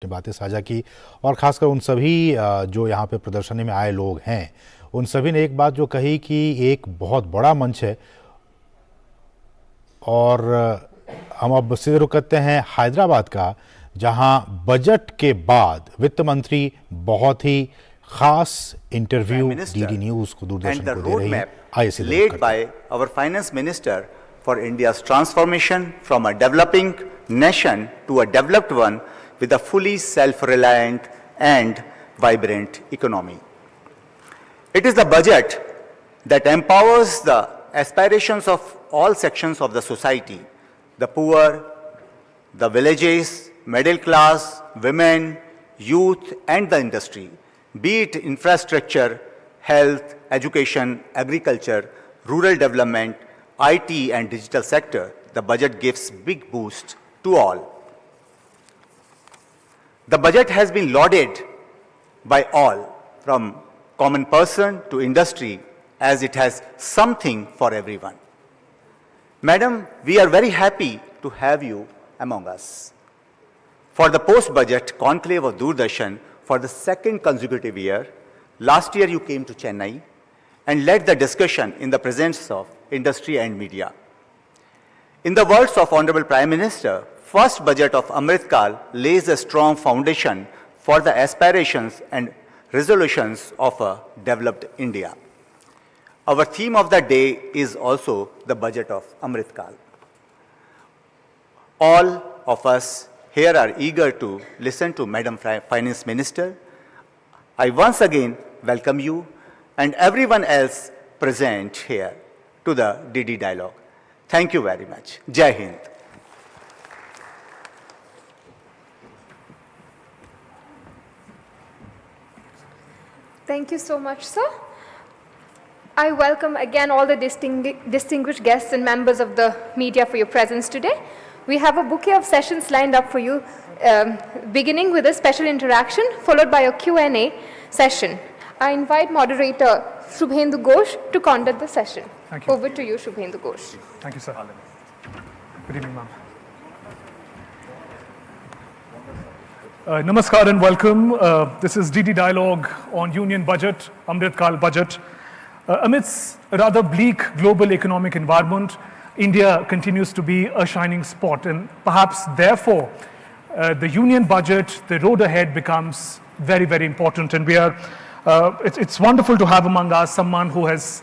बातें साझा की और ख़ासकर उन सभी जो यहाँ पे प्रदर्शनी में आए लोग हैं, उन सभी ने एक बात जो कही कि एक बहुत बड़ा मंच है। और हम अब सीधे रुख करते हैं हैदराबाद का, जहां बजट के बाद वित्त मंत्री बहुत ही खास इंटरव्यू डीडी न्यूज को, दूरदर्शन को दे रही है। आइए सीधे रुख करते हैं। Led by our finance minister for India's transformation from a developing nation to a developed one with a fully self-reliant and vibrant economy. It is the budget that empowers the aspirations of all sections of the society, the poor, the villages, middle class, women, youth, and the industry, be it infrastructure, health, education, agriculture, rural development, IT and digital sector. The budget gives big boost to all. The budget has been lauded by all, from common person to industry, as it has something for everyone. Madam, we are very happy to have you among us. For the post-budget conclave of Doordarshan for the second consecutive year, last year you came to Chennai and led the discussion in the presence of industry and media. In the words of Honorable Prime Minister, first budget of Amrit Kal lays a strong foundation for the aspirations and resolutions of a developed India. Our theme of the day is also the budget of Amrit Kal. All of us here are eager to listen to Madam Finance Minister. I once again welcome you and everyone else present here to the DD Dialogue. Thank you very much. Jai Hind. Thank you so much, sir. I welcome again all the distinguished guests and members of the media for your presence today. We have a bouquet of sessions lined up for you, beginning with a special interaction, followed by a Q&A session. I invite moderator Shubhendu Ghosh to conduct the session. Thank you. Over to you, Shubhendu Ghosh. Thank you, sir. Good evening, ma'am. Namaskar and welcome. This is DD Dialogue on Union Budget, Amrit Kal Budget. Amidst a rather bleak global economic environment, India continues to be a shining spot, and perhaps therefore the Union Budget, the road ahead, becomes very, very important. And we are, it's wonderful to have among us someone who has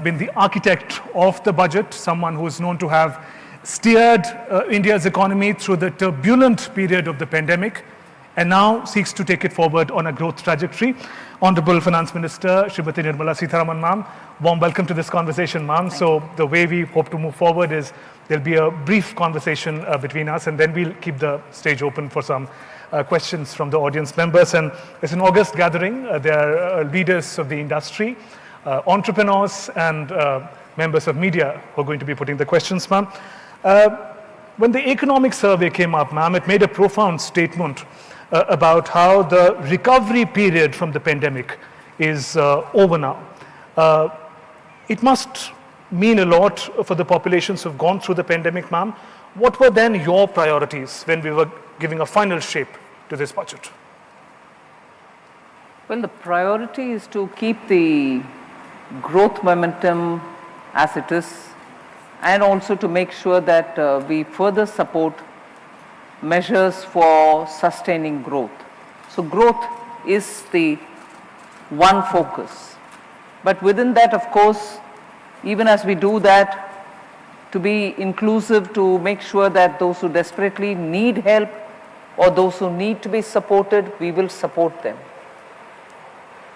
been the architect of the budget, someone who is known to have steered India's economy through the turbulent period of the pandemic, and now seeks to take it forward on a growth trajectory. Honorable Finance Minister, Srimati Nirmala Sitharaman, ma'am, warm welcome to this conversation, ma'am. So the way we hope to move forward is there'll be a brief conversation between us, and then we'll keep the stage open for some questions from the audience members. And it's an August gathering. There are leaders of the industry, entrepreneurs, and members of media who are going to be putting the questions, ma'am. When the economic survey came up, ma'am, it made a profound statement about how the recovery period from the pandemic is over now. It must mean a lot for the populations who have gone through the pandemic, ma'am. What were then your priorities when we were giving a final shape to this budget? Well, the priority is to keep the growth momentum as it is, and also to make sure that we further support measures for sustaining growth. So growth is the one focus. But within that, of course, even as we do that, to be inclusive, to make sure that those who desperately need help or those who need to be supported, we will support them.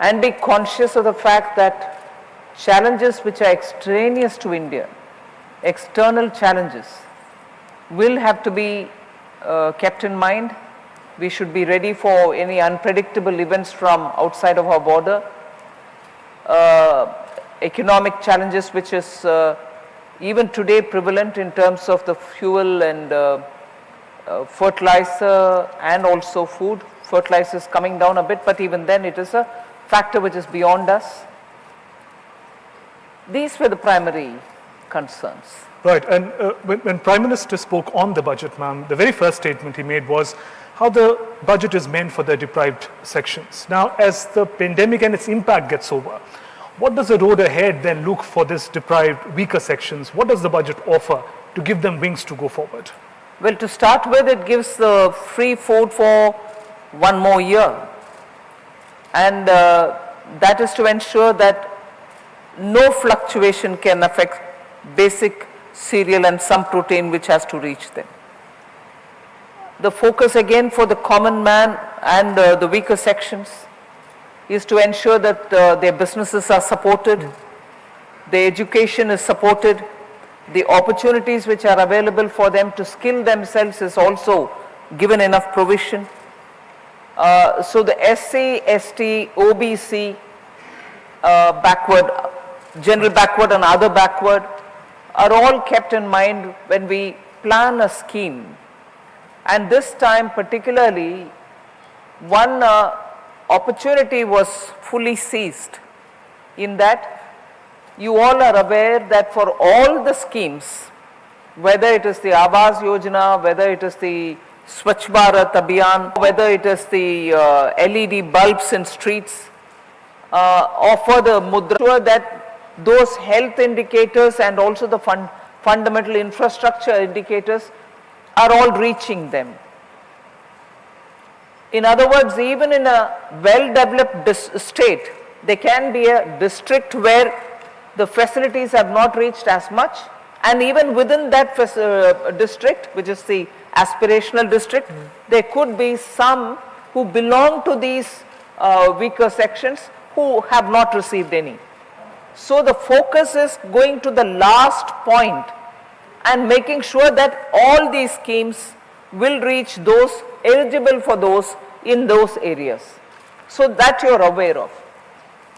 And be conscious of the fact that challenges which are extraneous to India, external challenges, will have to be kept in mind. We should be ready for any unpredictable events from outside of our border. Economic challenges which is even today prevalent in terms of the fuel and fertilizer and also food. Fertilizer is coming down a bit, but even then it is a factor which is beyond us. These were the primary concerns. Right, and when Prime Minister spoke on the budget, ma'am, the very first statement he made was how the budget is meant for the deprived sections. Now, as the pandemic and its impact gets over, what does the road ahead then look for this deprived, weaker sections? What does the budget offer to give them wings to go forward? Well, to start with, it gives the free food for 1 more year. And that is to ensure that no fluctuation can affect basic cereal and some protein which has to reach them. The focus again for the common man and the weaker sections is to ensure that their businesses are supported, their education is supported, the opportunities which are available for them to skill themselves is also given enough provision. So the SC, ST, OBC, backward, general backward and other backward are all kept in mind when we plan a scheme. And this time particularly, one opportunity was fully seized in that you all are aware that for all the schemes, whether it is the Awas Yojana, whether it is the Swachh Bharat Abhiyan, whether it is the LED bulbs in streets, or for the Mudra, sure that those health indicators and also the fundamental infrastructure indicators are all reaching them. In other words, even in a well-developed state, there can be a district where the facilities have not reached as much, and even within that district, which is the aspirational district, there could be some who belong to these weaker sections who have not received any. So the focus is going to the last point and making sure that all these schemes will reach those eligible for those in those areas. So that you are aware of.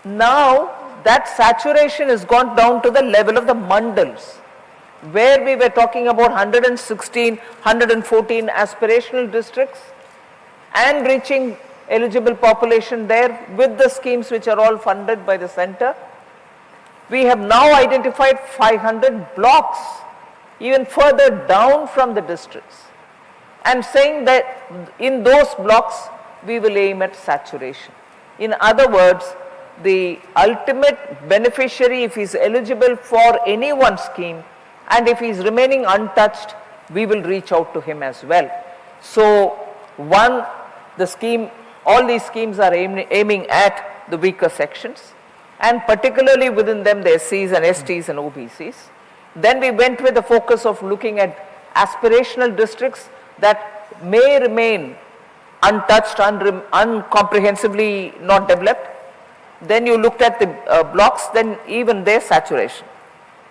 Now that saturation has gone down to the level of the mandals, where we were talking about 116, 114 aspirational districts and reaching eligible population there with the schemes which are all funded by the center. We have now identified 500 blocks even further down from the districts and saying that in those blocks we will aim at saturation. In other words, the ultimate beneficiary, if he is eligible for any one scheme and if he is remaining untouched, we will reach out to him as well. So one, the scheme, all these schemes are aiming at the weaker sections, and particularly within them the SCs and STs and OBCs. Then we went with the focus of looking at aspirational districts that may remain untouched, uncomprehensively not developed. Then you looked at the blocks, then even their saturation.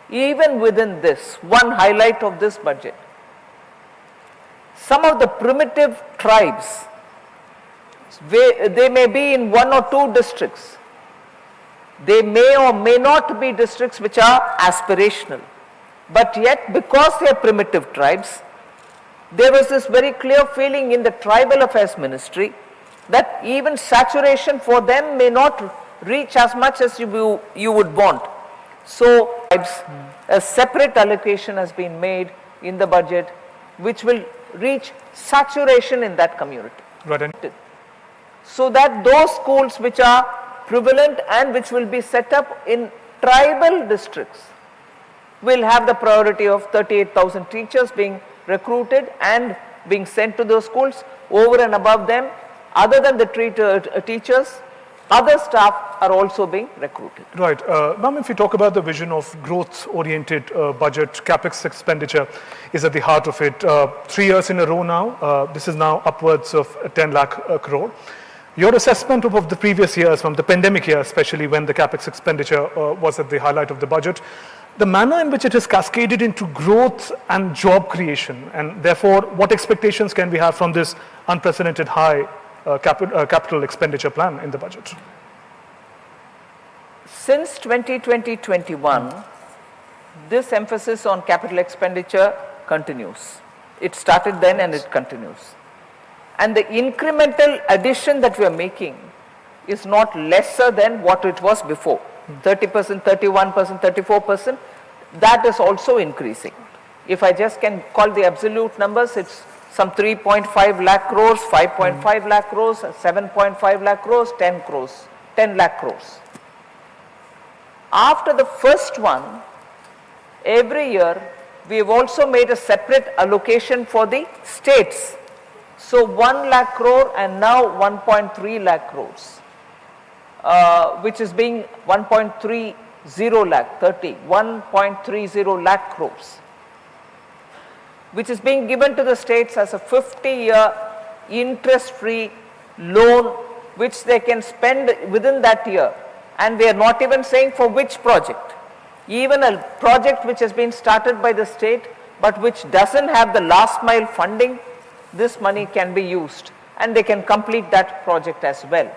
Even within this, one highlight of this budget, some of the primitive tribes, they may be in 1 or 2 districts. They may or may not be districts which are aspirational, but yet because they are primitive tribes, there was this very clear feeling in the Tribal Affairs Ministry that even saturation for them may not reach as much as you would want. So a separate allocation has been made in the budget which will reach saturation in that community. Right. So that those schools which are prevalent and which will be set up in tribal districts will have the priority of 38,000 teachers being recruited and being sent to those schools. Over and above them, other than the teachers, other staff are also being recruited. Right. Ma'am, if we talk about the vision of growth-oriented budget, capex expenditure is at the heart of it. 3 years in a row now, this is now upwards of 10 lakh crore. Your assessment of the previous years, from the pandemic year especially, when the capex expenditure was at the highlight of the budget, the manner in which it has cascaded into growth and job creation, and therefore what expectations can we have from this unprecedented high capital expenditure plan in the budget? Since 2020-21, this emphasis on capital expenditure continues. It started then and it continues. And the incremental addition that we are making is not lesser than what it was before. 30%, 31%, 34%, that is also increasing. If I just can call the absolute numbers, it's some 3.5 lakh crores, 5.5 lakh crores, 7.5 lakh crores, 10 crores, 10 lakh crores. After the first one, every year we have also made a separate allocation for the states. So 1 lakh crore and now 1.3 lakh crores, which is being 1.30 lakh, 1.30 lakh crores, which is being given to the states as a 50-year interest-free loan which they can spend within that year. And we are not even saying for which project. Even a project which has been started by the state but which doesn't have the last mile funding, this money can be used and they can complete that project as well.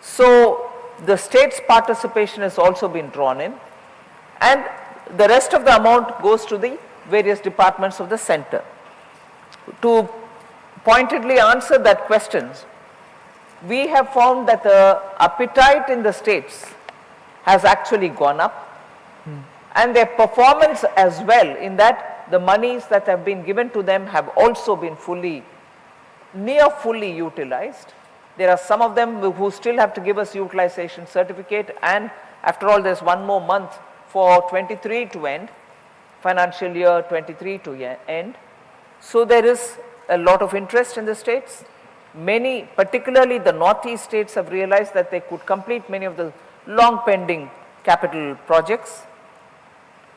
So the state's participation has also been drawn in, and the rest of the amount goes to the various departments of the center. To pointedly answer that question, we have found that the appetite in the states has actually gone up, and their performance as well, in that the monies that have been given to them have also been near fully utilized. There are some of them who still have to give us utilization certificate, and after all there's one more month for 23 to end, financial year 23 to end. So there is a lot of interest in the states. Many, particularly the northeast states, have realized that they could complete many of the long pending capital projects.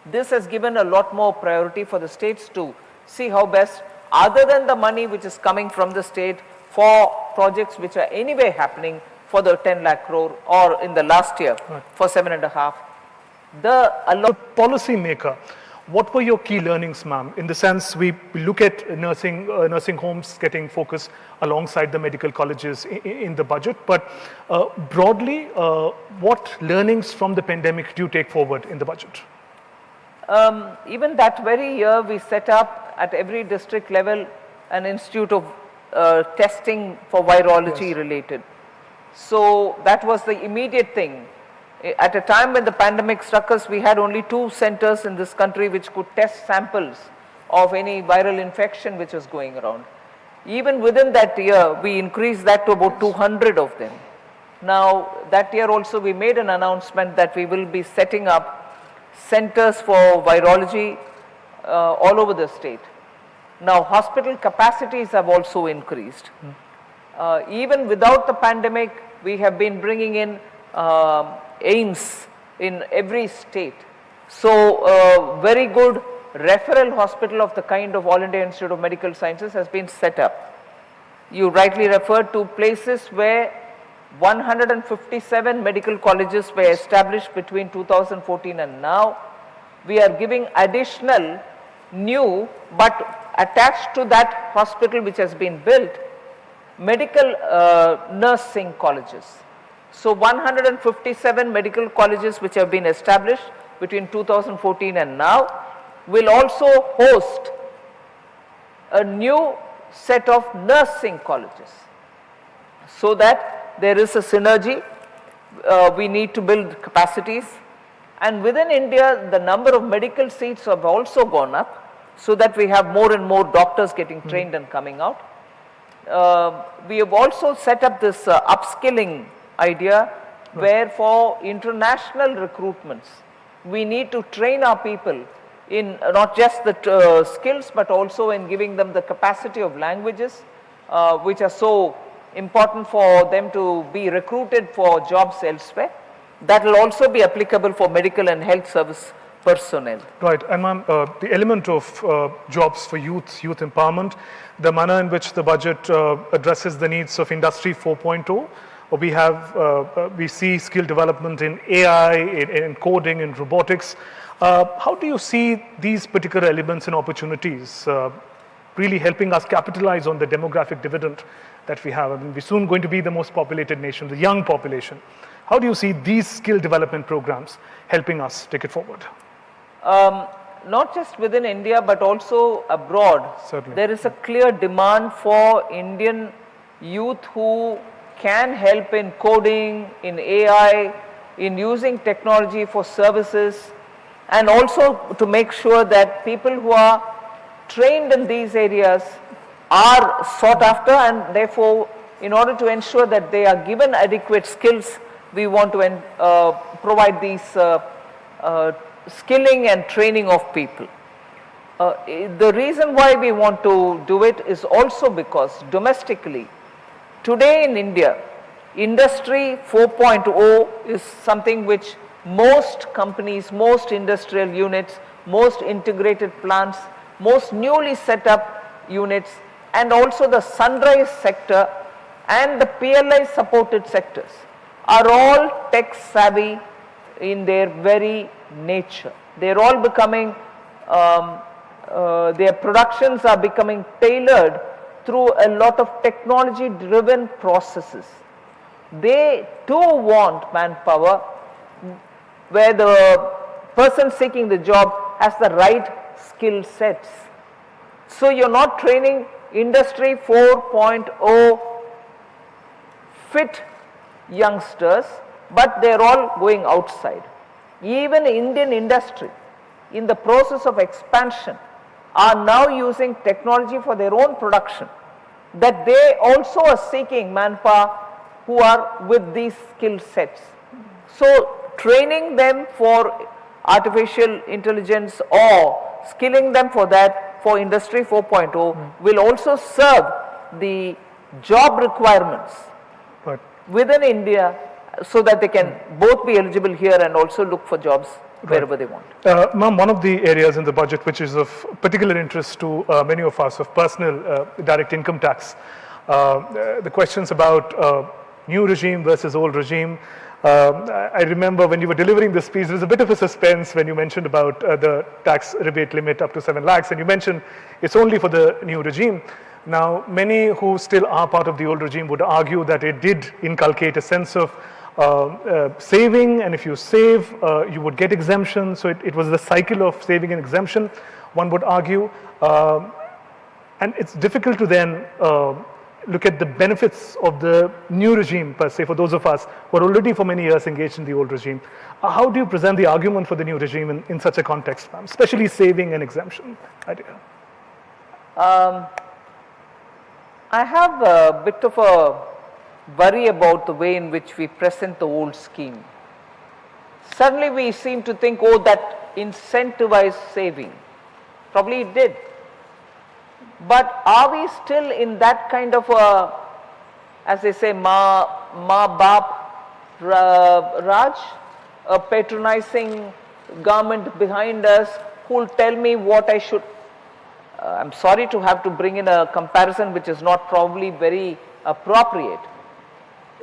This has given a lot more priority for the states to see how best, other than the money which is coming from the state for projects which are anyway happening for the 10 lakh crore, or in the last year for 7.5. Policy maker, what were your key learnings, ma'am? In the sense, we look at nursing homes getting focus alongside the medical colleges in the budget, but broadly, what learnings from the pandemic do you take forward in the budget? Even that very year, we set up at every district level an institute of testing for virology related. So that was the immediate thing. At a time when the pandemic struck us, we had only 2 centers in this country which could test samples of any viral infection which was going around. Even within that year, we increased that to about 200 of them. Now, that year also we made an announcement that we will be setting up centers for virology all over the state. Now, hospital capacities have also increased. Even without the pandemic, we have been bringing in AIIMS in every state. So, very good referral hospital of the kind of All India Institute of Medical Sciences has been set up. You rightly referred to places where 157 medical colleges were established between 2014 and now. We are giving additional new, but attached to that hospital which has been built, medical nursing colleges. So 157 medical colleges which have been established between 2014 and now will also host a new set of nursing colleges, so that there is a synergy. We need to build capacities, and within India the number of medical seats have also gone up, so that we have more and more doctors getting trained and coming out. We have also set up this upskilling idea, where for international recruitments we need to train our people in not just the skills, but also in giving them the capacity of languages which are so important for them to be recruited for jobs elsewhere. That will also be applicable for medical and health service personnel. Right, and ma'am, the element of jobs for youth empowerment, the manner in which the budget addresses the needs of Industry 4.0, we see skill development in AI, in coding, in robotics. How do you see these particular elements and opportunities really helping us capitalize on the demographic dividend that we have? I mean, we're soon going to be the most populated nation, the young population. How do you see these skill development programs helping us take it forward? Not just within India, but also abroad. Certainly. There is a clear demand for Indian youth who can help in coding, in AI, in using technology for services, and also to make sure that people who are trained in these areas are sought after, and therefore, in order to ensure that they are given adequate skills, we want to provide these skilling and training of people. The reason why we want to do it is also because domestically, today in India, Industry 4.0 is something which most companies, most industrial units, most integrated plants, most newly set up units, and also the sunrise sector and the PLI supported sectors are all tech savvy in their very nature. They are all becoming, their productions are becoming tailored through a lot of technology driven processes. They too want manpower where the person seeking the job has the right skill sets. So you're not training Industry 4.0 fit youngsters, but they're all going outside. Even Indian industry, in the process of expansion, are now using technology for their own production, that they also are seeking manpower who are with these skill sets. So training them for artificial intelligence or skilling them for that, for Industry 4.0 will also serve the job requirements within India, so that they can both be eligible here and also look for jobs wherever they want. Ma'am, one of the areas in the budget which is of particular interest to many of us, of personal direct income tax, the questions about new regime versus old regime. I remember when you were delivering this speech, there was a bit of a suspense when you mentioned about the tax rebate limit up to 7 lakhs, and you mentioned it's only for the new regime. Now, many who still are part of the old regime would argue that it did inculcate a sense of saving, and if you save, you would get exemption. So it was the cycle of saving and exemption, one would argue. And it's difficult to then look at the benefits of the new regime per se for those of us who are already for many years engaged in the old regime. How do you present the argument for the new regime in such a context, ma'am, especially saving and exemption idea? I have a bit of a worry about the way in which we present the old scheme. Suddenly we seem to think, oh, that incentivized saving. Probably it did. But are we still in that kind of a, as they say, ma-bap Raj, a patronizing government behind us who will tell me what I should. I'm sorry to have to bring in a comparison which is not probably very appropriate.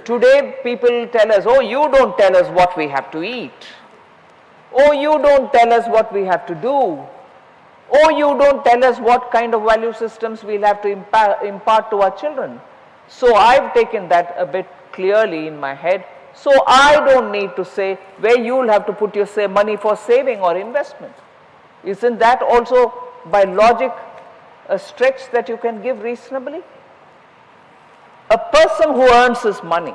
Today people tell us, oh, you don't tell us what we have to eat. Oh, you don't tell us what we have to do. Oh, you don't tell us what kind of value systems we'll have to impart to our children. So I've taken that a bit clearly in my head. So I don't need to say where you'll have to put your money for saving or investment. Isn't that also by logic a stretch that you can give reasonably? A person who earns his money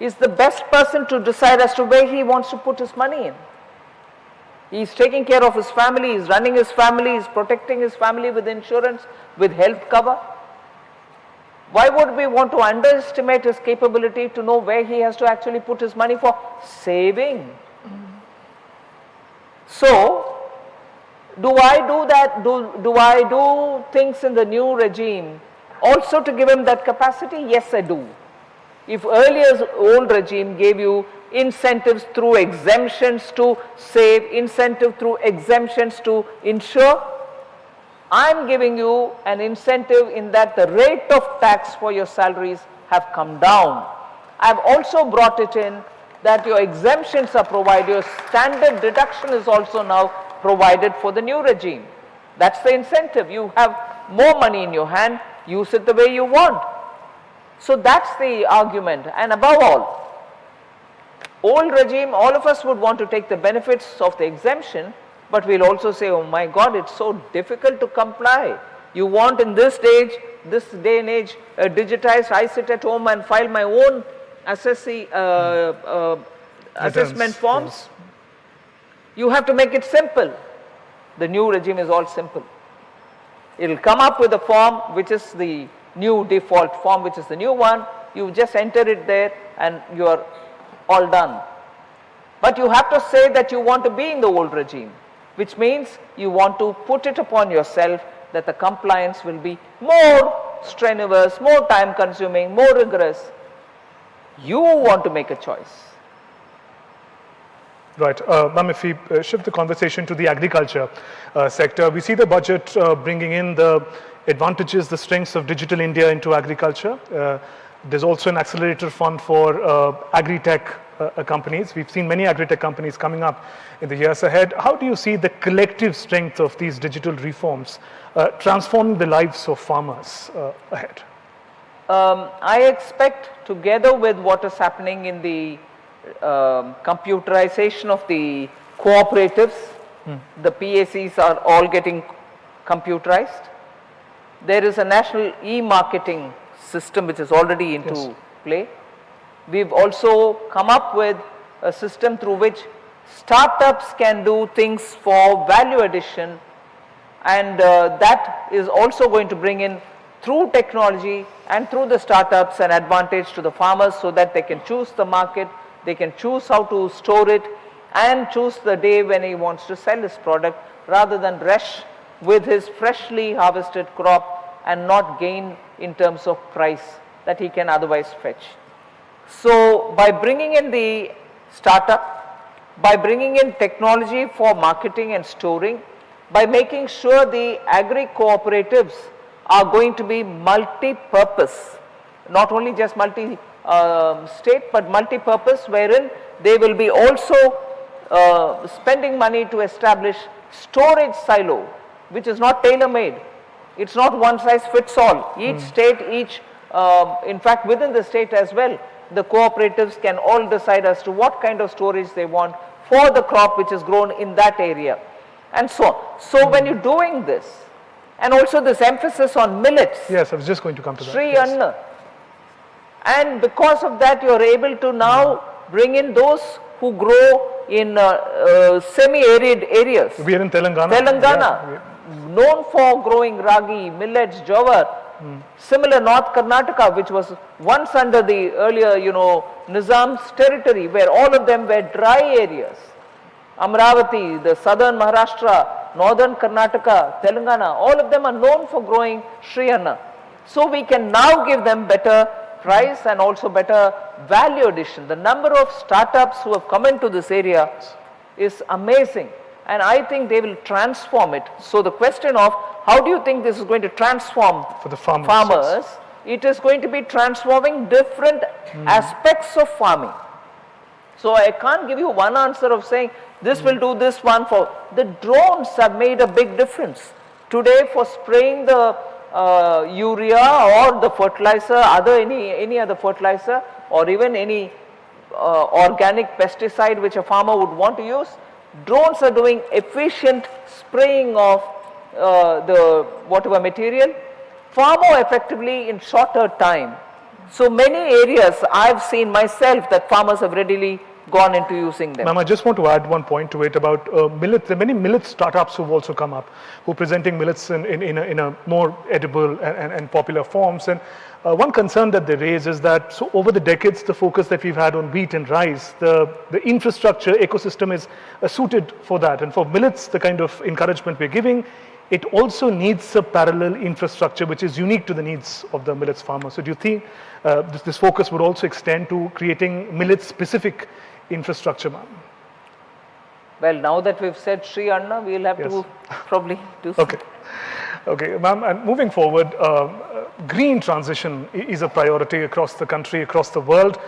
is the best person to decide as to where he wants to put his money in. He's taking care of his family, he's running his family, he's protecting his family with insurance, with health cover. Why would we want to underestimate his capability to know where he has to actually put his money for saving? So, do I do that? Do I do things in the new regime also to give him that capacity? Yes, I do. If earlier old regime gave you incentives through exemptions to save, incentive through exemptions to insure, I'm giving you an incentive in that the rate of tax for your salaries have come down. I've also brought it in that your exemptions are provided, your standard deduction is also now provided for the new regime. That's the incentive. You have more money in your hand, use it the way you want. So that's the argument. And above all, old regime, all of us would want to take the benefits of the exemption, but we'll also say, oh my God, it's so difficult to comply. You want in this day and age, digitized, I sit at home and file my own assessment forms. Yes. You have to make it simple. The new regime is all simple. It will come up with a form which is the new default form, which is the new one. You just enter it there and you are all done. But you have to say that you want to be in the old regime, which means you want to put it upon yourself that the compliance will be more strenuous, more time consuming, more rigorous. You want to make a choice. Right. Ma'am, if we shift the conversation to the agriculture sector, we see the budget bringing in the advantages, the strengths of digital India into agriculture. There's also an accelerator fund for agri-tech companies. We've seen many agri-tech companies coming up in the years ahead. How do you see the collective strength of these digital reforms transforming the lives of farmers ahead? I expect, together with what is happening in the computerization of the cooperatives, the PACs are all getting computerized. There is a national e-marketing system which is already into play. We've also come up with a system through which startups can do things for value addition, and that is also going to bring in, through technology and through the startups, an advantage to the farmers so that they can choose the market, they can choose how to store it and choose the day when he wants to sell his product rather than rush with his freshly harvested crop and not gain in terms of price that he can otherwise fetch. So by bringing in the startup, by bringing in technology for marketing and storing, by making sure the agri cooperatives are going to be multi-purpose, not only just multi-state but multi-purpose, wherein they will be also spending money to establish storage silo, which is not tailor-made. It's not one size fits all. Each state, in fact within the state as well, the cooperatives can all decide as to what kind of storage they want for the crop which is grown in that area, and so on. So when you're doing this, and also this emphasis on millets. Yes, I was just going to come to that. Sri Anna. And because of that, you are able to now bring in those who grow in semi-arid areas. We are in Telangana. Telangana, known for growing ragi, millets, jowar. Similar North Karnataka, which was once under the earlier, Nizam's territory, where all of them were dry areas. Amravati, the southern Maharashtra, northern Karnataka, Telangana, all of them are known for growing Sri Anna. So we can now give them better price and also better value addition. The number of startups who have come into this area is amazing, and I think they will transform it. So the question of how do you think this is going to transform for the farmers? It is going to be transforming different aspects of farming. So I can't give you one answer of saying this will do this one. For the drones have made a big difference. Today for spraying the urea or the fertilizer, any other fertilizer, or even any organic pesticide which a farmer would want to use, drones are doing efficient spraying of the whatever material far more effectively in shorter time. So many areas I've seen myself that farmers have readily gone into using them. Ma'am, I just want to add one point to it about millets. There are many millet startups who've also come up, who are presenting millets in a more edible and popular forms. And one concern that they raise is that so over the decades, the focus that we've had on wheat and rice, the infrastructure ecosystem is suited for that. And for millets, the kind of encouragement we're giving, it also needs a parallel infrastructure which is unique to the needs of the millets farmer. So do you think this focus would also extend to creating millet-specific infrastructure, ma'am? Well, now that we've said Sri Anna, we'll have to probably do something. Okay, ma'am, and moving forward, green transition is a priority across the country, across the world.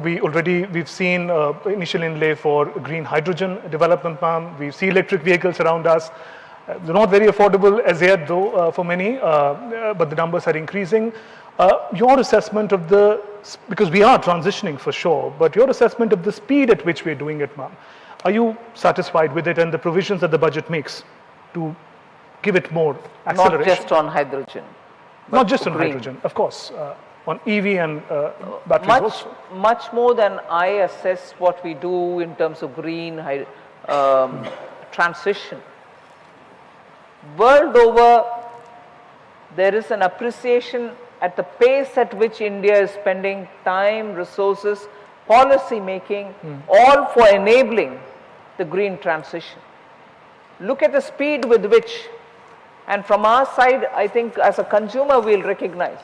We've seen initial inlay for green hydrogen development, ma'am. We see electric vehicles around us. They're not very affordable as yet, though, for many, but the numbers are increasing. Your assessment of because we are transitioning for sure, but your assessment of the speed at which we're doing it, ma'am. Are you satisfied with it and the provisions that the budget makes to give it more acceleration? Not just on hydrogen. Not just on hydrogen, of course. On EV and batteries also. Much more than I assess what we do in terms of green transition. World over, there is an appreciation at the pace at which India is spending time, resources, policy making, all for enabling the green transition. Look at the speed with which, and from our side, I think as a consumer we'll recognize,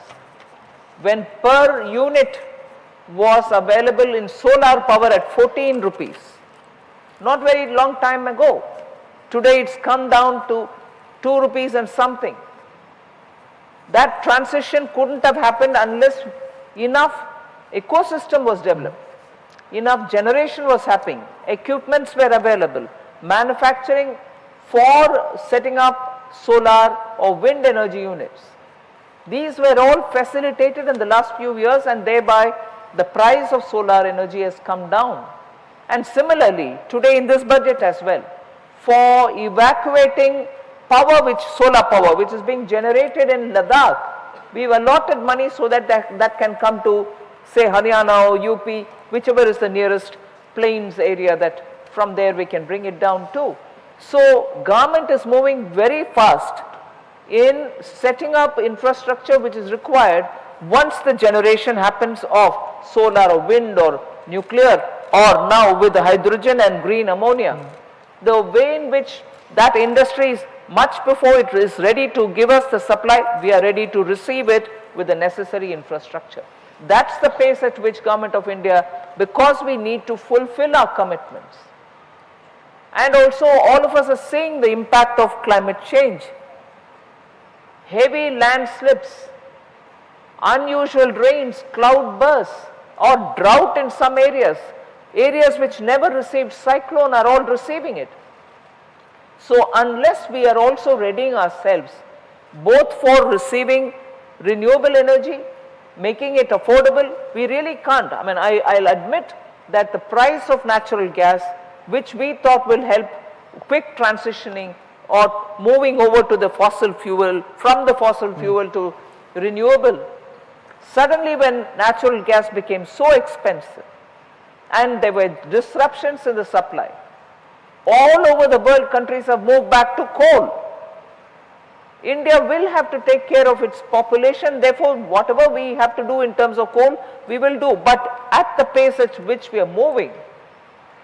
when per unit was available in solar power at 14 rupees, not very long time ago. Today it's come down to 2 rupees and something. That transition couldn't have happened unless enough ecosystem was developed, enough generation was happening, equipments were available, manufacturing for setting up solar or wind energy units. These were all facilitated in the last few years, and thereby the price of solar energy has come down. And similarly, today in this budget as well, for evacuating power, solar power, which is being generated in Ladakh, we've allotted money so that that can come to, say, Haryana or UP, whichever is the nearest plains area, that from there we can bring it down too. So government is moving very fast in setting up infrastructure which is required once the generation happens of solar or wind or nuclear, or now with the hydrogen and green ammonia. The way in which that industry is, much before it is ready to give us the supply, we are ready to receive it with the necessary infrastructure. That's the pace at which Government of India, because we need to fulfill our commitments. And also all of us are seeing the impact of climate change. Heavy landslips, unusual rains, cloud bursts, or drought in some areas. Areas which never received cyclone are all receiving it. So unless we are also readying ourselves both for receiving renewable energy, making it affordable, we really can't. I mean, I'll admit that the price of natural gas, which we thought will help quick transitioning or moving over to the fossil fuel, from the fossil fuel to renewable, suddenly when natural gas became so expensive and there were disruptions in the supply, all over the world countries have moved back to coal. India will have to take care of its population, therefore whatever we have to do in terms of coal, we will do. But at the pace at which we are moving,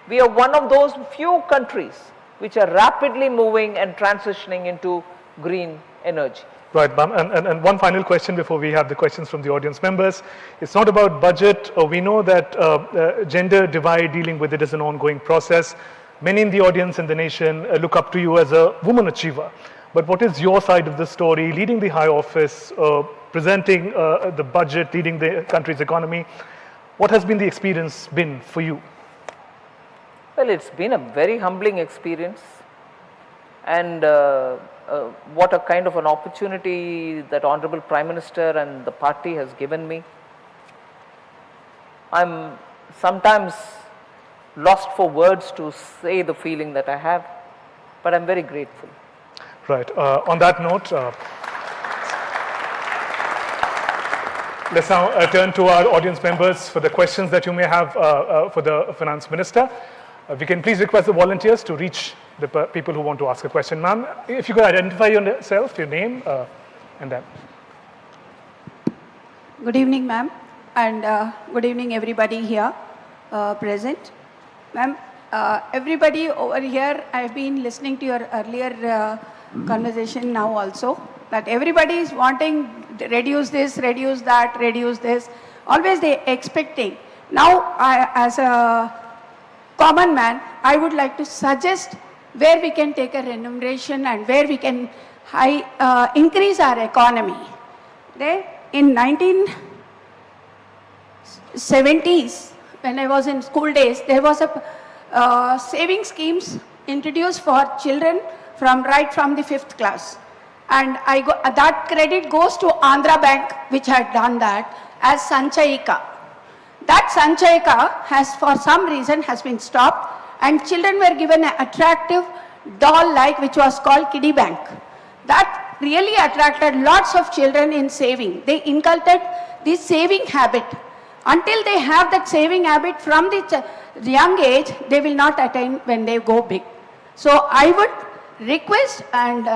we are one of those few countries which are rapidly moving and transitioning into green energy. Right, ma'am. And one final question before we have the questions from the audience members. It's not about budget. We know that gender divide, dealing with it is an ongoing process. Many in the audience and the nation look up to you as a woman achiever. But what is your side of the story, leading the high office, presenting the budget, leading the country's economy? What has been the experience been for you? Well, it's been a very humbling experience, and what a kind of an opportunity that Honorable Prime Minister and the party has given me. I'm sometimes lost for words to say the feeling that I have, but I'm very grateful. Right. On that note, let's now turn to our audience members for the questions that you may have for the Finance Minister. We can please request the volunteers to reach the people who want to ask a question. Ma'am, if you could identify yourself, your name, and then. Good evening, ma'am, and good evening, everybody here present. Ma'am, everybody over here, I've been listening to your earlier conversation now also, that everybody is wanting to reduce this, reduce that, reduce this. Always they expecting. Now, as a common man, I would like to suggest where we can take a remuneration and where we can increase our economy. In 1970s, when I was in school days, there was a saving schemes introduced for children right from the 5th class. And that credit goes to Andhra Bank, which had done that, as Sanchayika. That Sanchayika has, for some reason, has been stopped, and children were given an attractive doll-like, which was called Kiddie Bank. That really attracted lots of children in saving. They inculcated the saving habit. Until they have that saving habit from the young age, they will not attain when they go big. So I would request and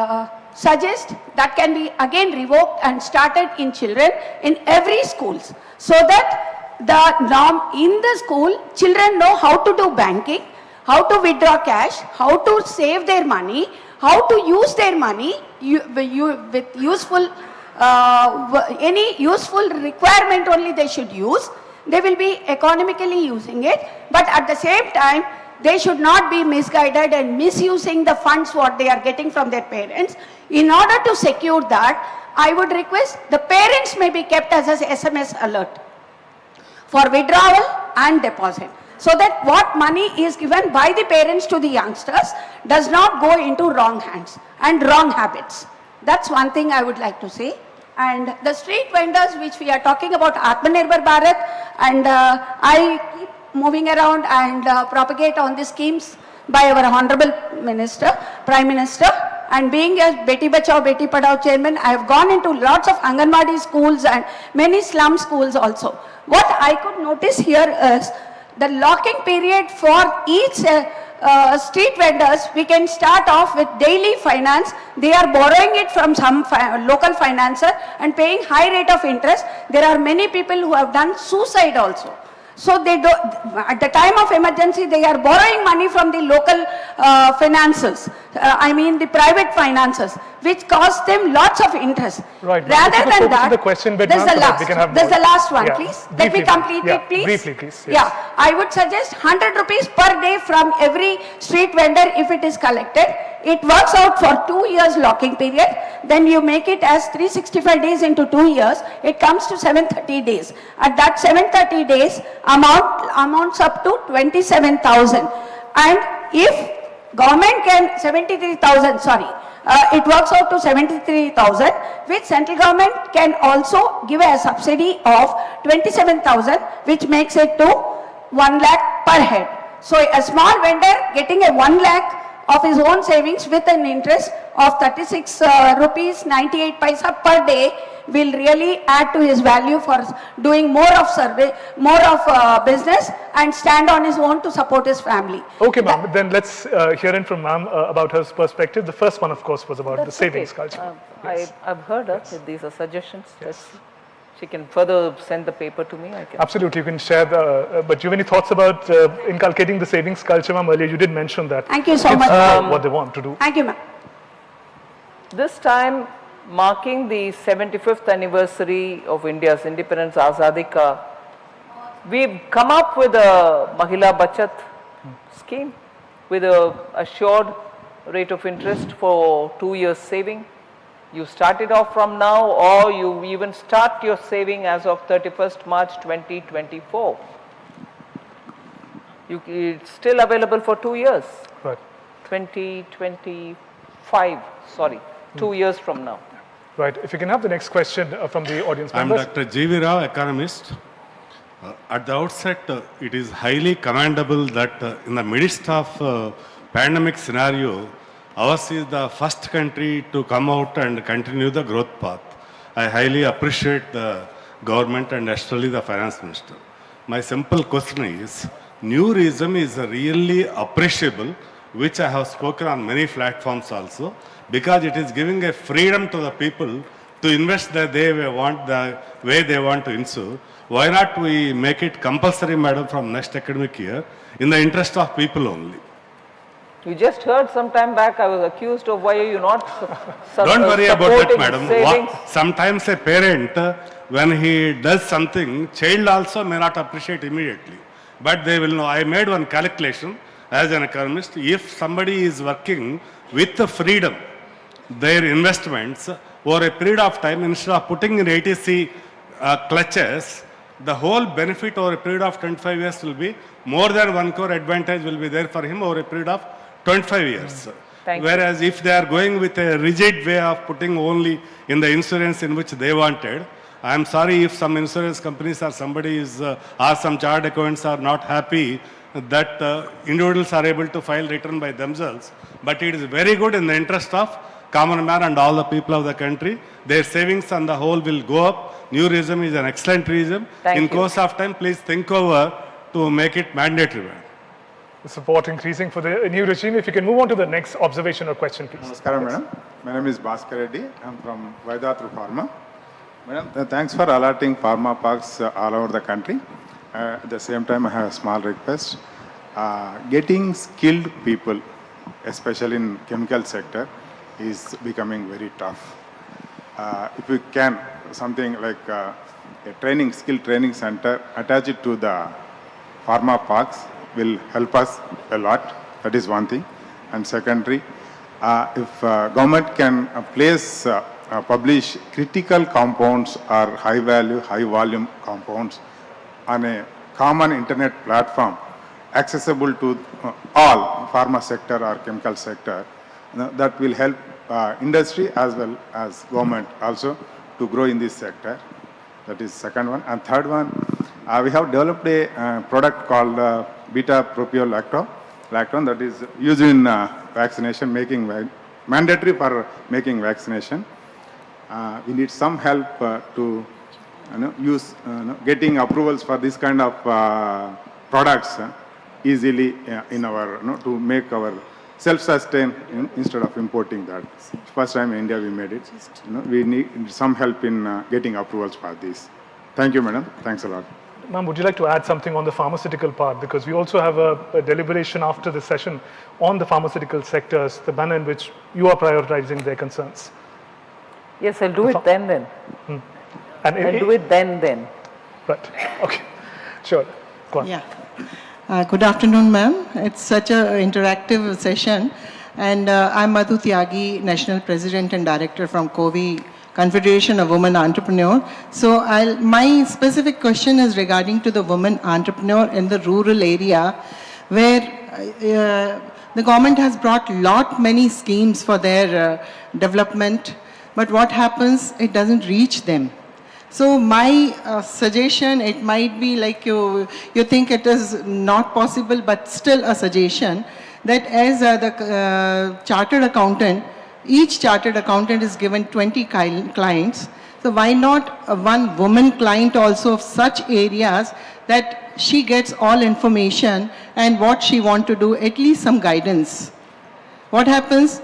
suggest that can be again revoked and started in children in every schools, so that the norm in the school, children know how to do banking, how to withdraw cash, how to save their money, how to use their money with useful, any useful requirement only they should use. They will be economically using it, but at the same time, they should not be misguided and misusing the funds what they are getting from their parents. In order to secure that, I would request the parents may be kept as an SMS alert for withdrawal and deposit, so that what money is given by the parents to the youngsters does not go into wrong hands and wrong habits. That's one thing I would like to say. And the street vendors which we are talking about, Atmanirbhar Bharat, and I keep moving around and propagate on the schemes by our Honorable Minister, Prime Minister, and being a Beti Bachao Beti Padhao chairman, I have gone into lots of Anganwadi schools and many slum schools also. What I could notice here is the locking period for each street vendors, we can start off with daily finance. They are borrowing it from some local financer and paying high rate of interest. There are many people who have done suicide also. So they do, at the time of emergency, they are borrowing money from the local finances. I mean the private finances, which cost them lots of interest. Right. Rather than that, the question, but there's the last. We can have There's more. the last one, Yeah. please. Briefly, Let me complete yeah. it, please. Briefly, please. Yes. Yeah, I would suggest 100 rupees per day from every street vendor if it is collected. It works out for 2 years locking period. Then you make it as 365 days into 2 years. It comes to 730 days. At that 730 days, amounts up to 27,000. And if government can, 73,000, sorry. It works out to 73,000, which central government can also give a subsidy of 27,000, which makes it to 1 lakh per head. So a small vendor getting a 1 lakh of his own savings with an interest of 36 rupees 98 paisa per day will really add to his value for doing more of survey, more of business, and stand on his own to support his family. Okay, ma'am. Then let's hear in from ma'am about her perspective. The first one, of course, was about the savings culture. Yes. I've heard her. These are suggestions. Yes. She can further send the paper to me. I can. Absolutely, you can share the. But do you have any thoughts about inculcating the savings culture, ma'am? Earlier, you did mention that. Thank you so much. What they want to do. Thank you, ma'am. This time, marking the 75th anniversary of India's independence, Azadi Ka, we've come up with a Mahila Bachat scheme with a assured rate of interest for 2 years saving. You start it off from now, or you even start your saving as of 31st March 2024. It's still available for 2 years. Right. 2025, sorry, 2 years from now. Right. If you can have the next question from the audience I am members. Dr. G.V. Rao, economist. At the outset, it is highly commendable that in the midst of pandemic scenario, ours is the first country to come out and continue the growth path. I highly appreciate the government and especially the finance minister. My simple question is, new regime is really appreciable, which I have spoken on many platforms also, because it is giving a freedom to the people to invest the way they want to insure. Why not we make it compulsory, madam, from next academic year in the interest of people only? You just heard some time back I was accused of why are you not Don't worry about that, madam. Savings. Sometimes a parent, when he does something, child also may not appreciate immediately. But they will know. I made one calculation as an economist. If somebody is working with the freedom, their investments over a period of time, instead of putting in ATC clutches, the whole benefit over a period of 25 years will be more than 1 crore advantage will be there for him over a period of 25 years. Whereas if they are going with a rigid way of putting only in the insurance in which they wanted, I am sorry if some insurance companies or somebody is, or some chartered accountants are not happy that individuals are able to file return by themselves. But it is very good in the interest of common man and all the people of the country. Their savings on the whole will go up. New regime is an excellent regime. In course of time, please think over to make it mandatory. The support increasing for the new regime. If you can move on to the next observation or question, please. Namaskaram, madam. My name is Bhaskar Reddy. I'm from Vaidatru Pharma. Madam, thanks for allotting pharma parks all over the country. At the same time, I have a small request. Getting skilled people, especially in chemical sector, is becoming very tough. If we can, something like a skill training center, attach it to the pharma parks will help us a lot. That is one thing. And secondary, if government can publish critical compounds or high value, high volume compounds on a common internet platform accessible to all pharma sector or chemical sector, that will help industry as well as government also to grow in this sector. That is second one. And third one, we have developed a product called beta-propiolactone that is used in vaccination, mandatory for making vaccination. We need some help to getting approvals for this kind of products easily in our, to make our self-sustain instead of importing that. First time in India we made it. We need some help in getting approvals for this. Thank you, madam. Thanks a lot. Ma'am, would you like to add something on the pharmaceutical part? Because we also have a deliberation after this session on the pharmaceutical sectors, the manner in which you are prioritizing their concerns. Yes, I'll do it then. And I'll do it then. Right. Okay. Sure. Go on. Yeah. Good afternoon, ma'am. It's such an interactive session. And I'm Madhu Tyagi, National President and Director from COVI, Confederation of Women Entrepreneur. So my specific question is regarding to the women entrepreneur in the rural area, where the government has brought many schemes for their development, but what happens, it doesn't reach them. So my suggestion, it might be like you think it is not possible, but still a suggestion, that as the chartered accountant, each chartered accountant is given 20 clients. So why not one woman client also of such areas that she gets all information and what she want to do, at least some guidance. What happens?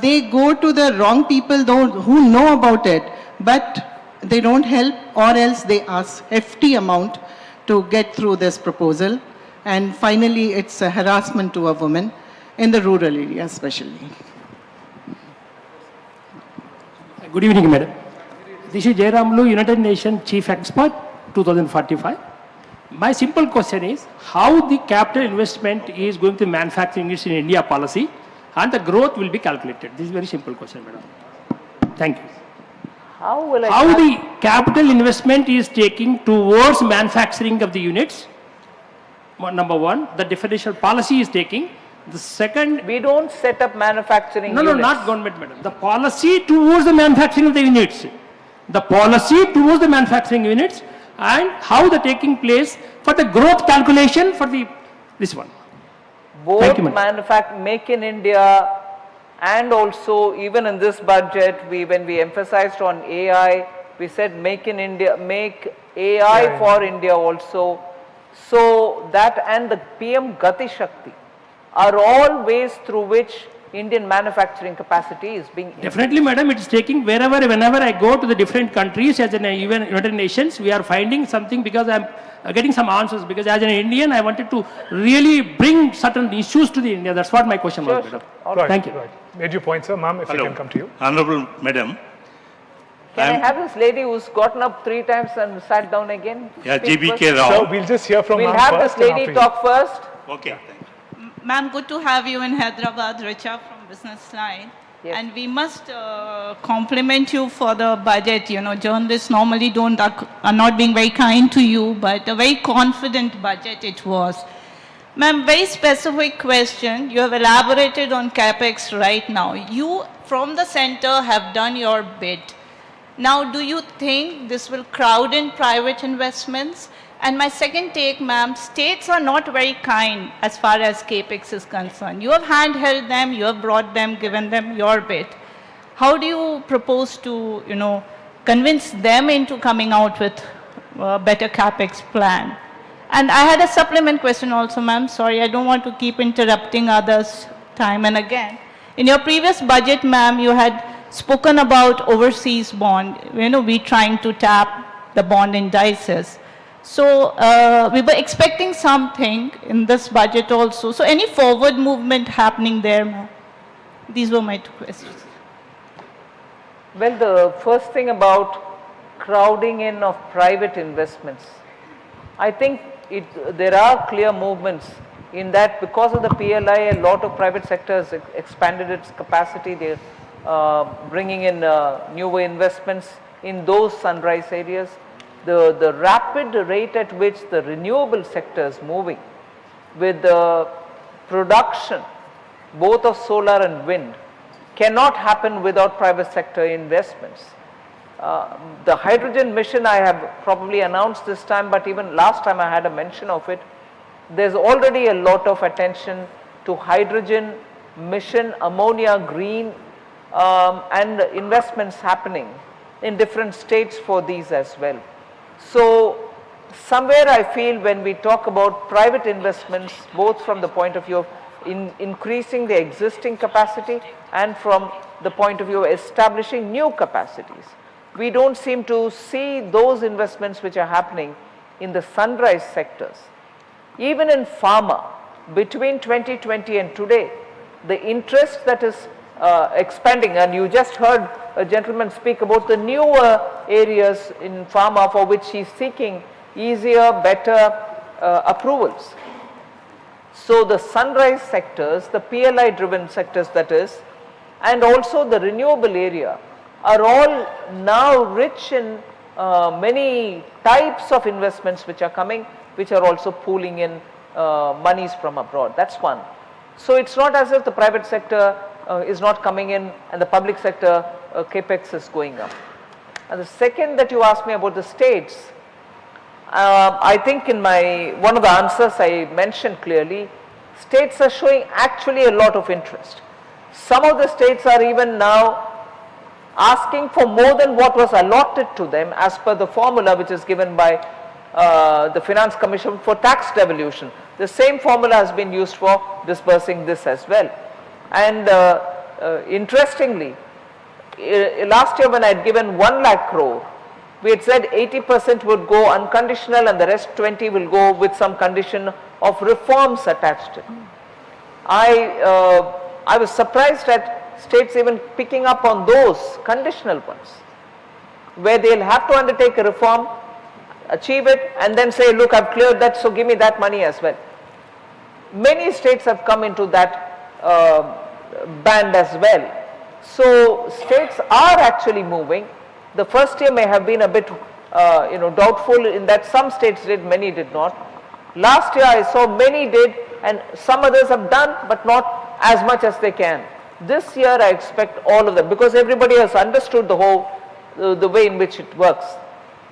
They go to the wrong people who know about it, but they don't help, or else they ask hefty amount to get through this proposal. And finally, it's a harassment to a woman in the rural area especially. Good evening, madam. This is Jairamlu, United Nations Chief Expert, 2045. My simple question is, how the capital investment is going to manufacturing in India policy and the growth will be calculated? This is a very simple question, madam. Thank you. How the capital investment is taking towards manufacturing of the units? Number one, the differential policy is taking. The second, We don't set up manufacturing units. no, not government, madam. The policy towards the manufacturing of the units. The policy towards the manufacturing units and how the taking place for the growth calculation for this one. Both Make in India and also even in this budget, when we emphasized on AI, we said make in India, make AI for India also. So that and the PM Gati Shakti are all ways through which Indian manufacturing capacity is being increased. Definitely, madam, it is taking whenever I go to the different countries as an even United Nations, we are finding something because I am getting some answers, because as an Indian, I wanted to really bring certain issues to the India. That's what my question was, madam. Right, Thank you. Right. Made your point, sir. Ma'am, if Hello. we can come to you. Honorable Madam. Can I have this lady who's gotten up 3 times and sat down again? Yeah, speak GBK first? Rao. So we'll just hear from We'll ma'am have first this and lady after you. talk first. Okay. Ma'am, good to have you in Hyderabad, Richa from Business Line. Yes. And we must compliment you for the budget. You know, journalists normally are not being very kind to you, but a very confident budget it was. Ma'am, very specific question. You have elaborated on CapEx right now. You, from the center, have done your bit. Now, do you think this will crowd in private investments? And my second take, ma'am, states are not very kind as far as CapEx is concerned. You have handheld them, you have brought them, given them your bit. How do you propose to, convince them into coming out with a better CapEx plan? And I had a supplement question also, ma'am. Sorry, I don't want to keep interrupting others time and again. In your previous budget, ma'am, you had spoken about overseas bond, we trying to tap the bond indices. So we were expecting something in this budget also. So any forward movement happening there, ma'am? These were my two questions. Well, the first thing about crowding in of private investments, I think there are clear movements in that because of the PLI, a lot of private sector has expanded its capacity. They're bringing in newer investments in those sunrise areas. The rapid rate at which the renewable sector is moving with the production both of solar and wind cannot happen without private sector investments. The hydrogen mission I have probably announced this time, but even last time I had a mention of it. There's already a lot of attention to hydrogen mission, ammonia, green, and investments happening in different states for these as well. So somewhere I feel when we talk about private investments, both from the point of view of increasing the existing capacity and from the point of view of establishing new capacities, we don't seem to see those investments which are happening in the sunrise sectors. Even in pharma, between 2020 and today, the interest that is expanding, and you just heard a gentleman speak about the newer areas in pharma for which he is seeking easier, better approvals. So the sunrise sectors, the PLI driven sectors that is, and also the renewable area are all now rich in many types of investments which are coming, which are also pooling in monies from abroad. That's one. So it's not as if the private sector is not coming in and the public sector capex is going up. And the second that you asked me about the states, I think in one of the answers I mentioned clearly, states are showing actually a lot of interest. Some of the states are even now asking for more than what was allotted to them as per the formula which is given by the Finance Commission for tax devolution. The same formula has been used for disbursing this as well. And interestingly, last year when I had given 1 lakh crore, we had said 80% would go unconditional and the rest 20 will go with some condition of reforms attached to it. I was surprised at states even picking up on those conditional ones, where they'll have to undertake a reform, achieve it, and then say, look, I've cleared that, so give me that money as well. Many states have come into that band as well. So states are actually moving. The first year may have been a bit doubtful in that some states did, many did not. Last year I saw many did and some others have done but not as much as they can. This year I expect all of them because everybody has understood the whole, the way in which it works.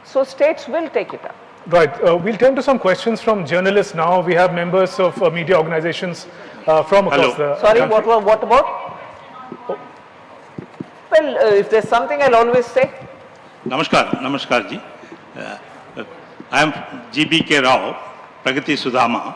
So states will take it up. Right. We'll turn to some questions from journalists now. We have members of media organizations from across the Sorry, country. what about? Oh. Well, if there's something I'll always say. Namaskar ji. I am G.B.K. Rao, Pragati Sudama.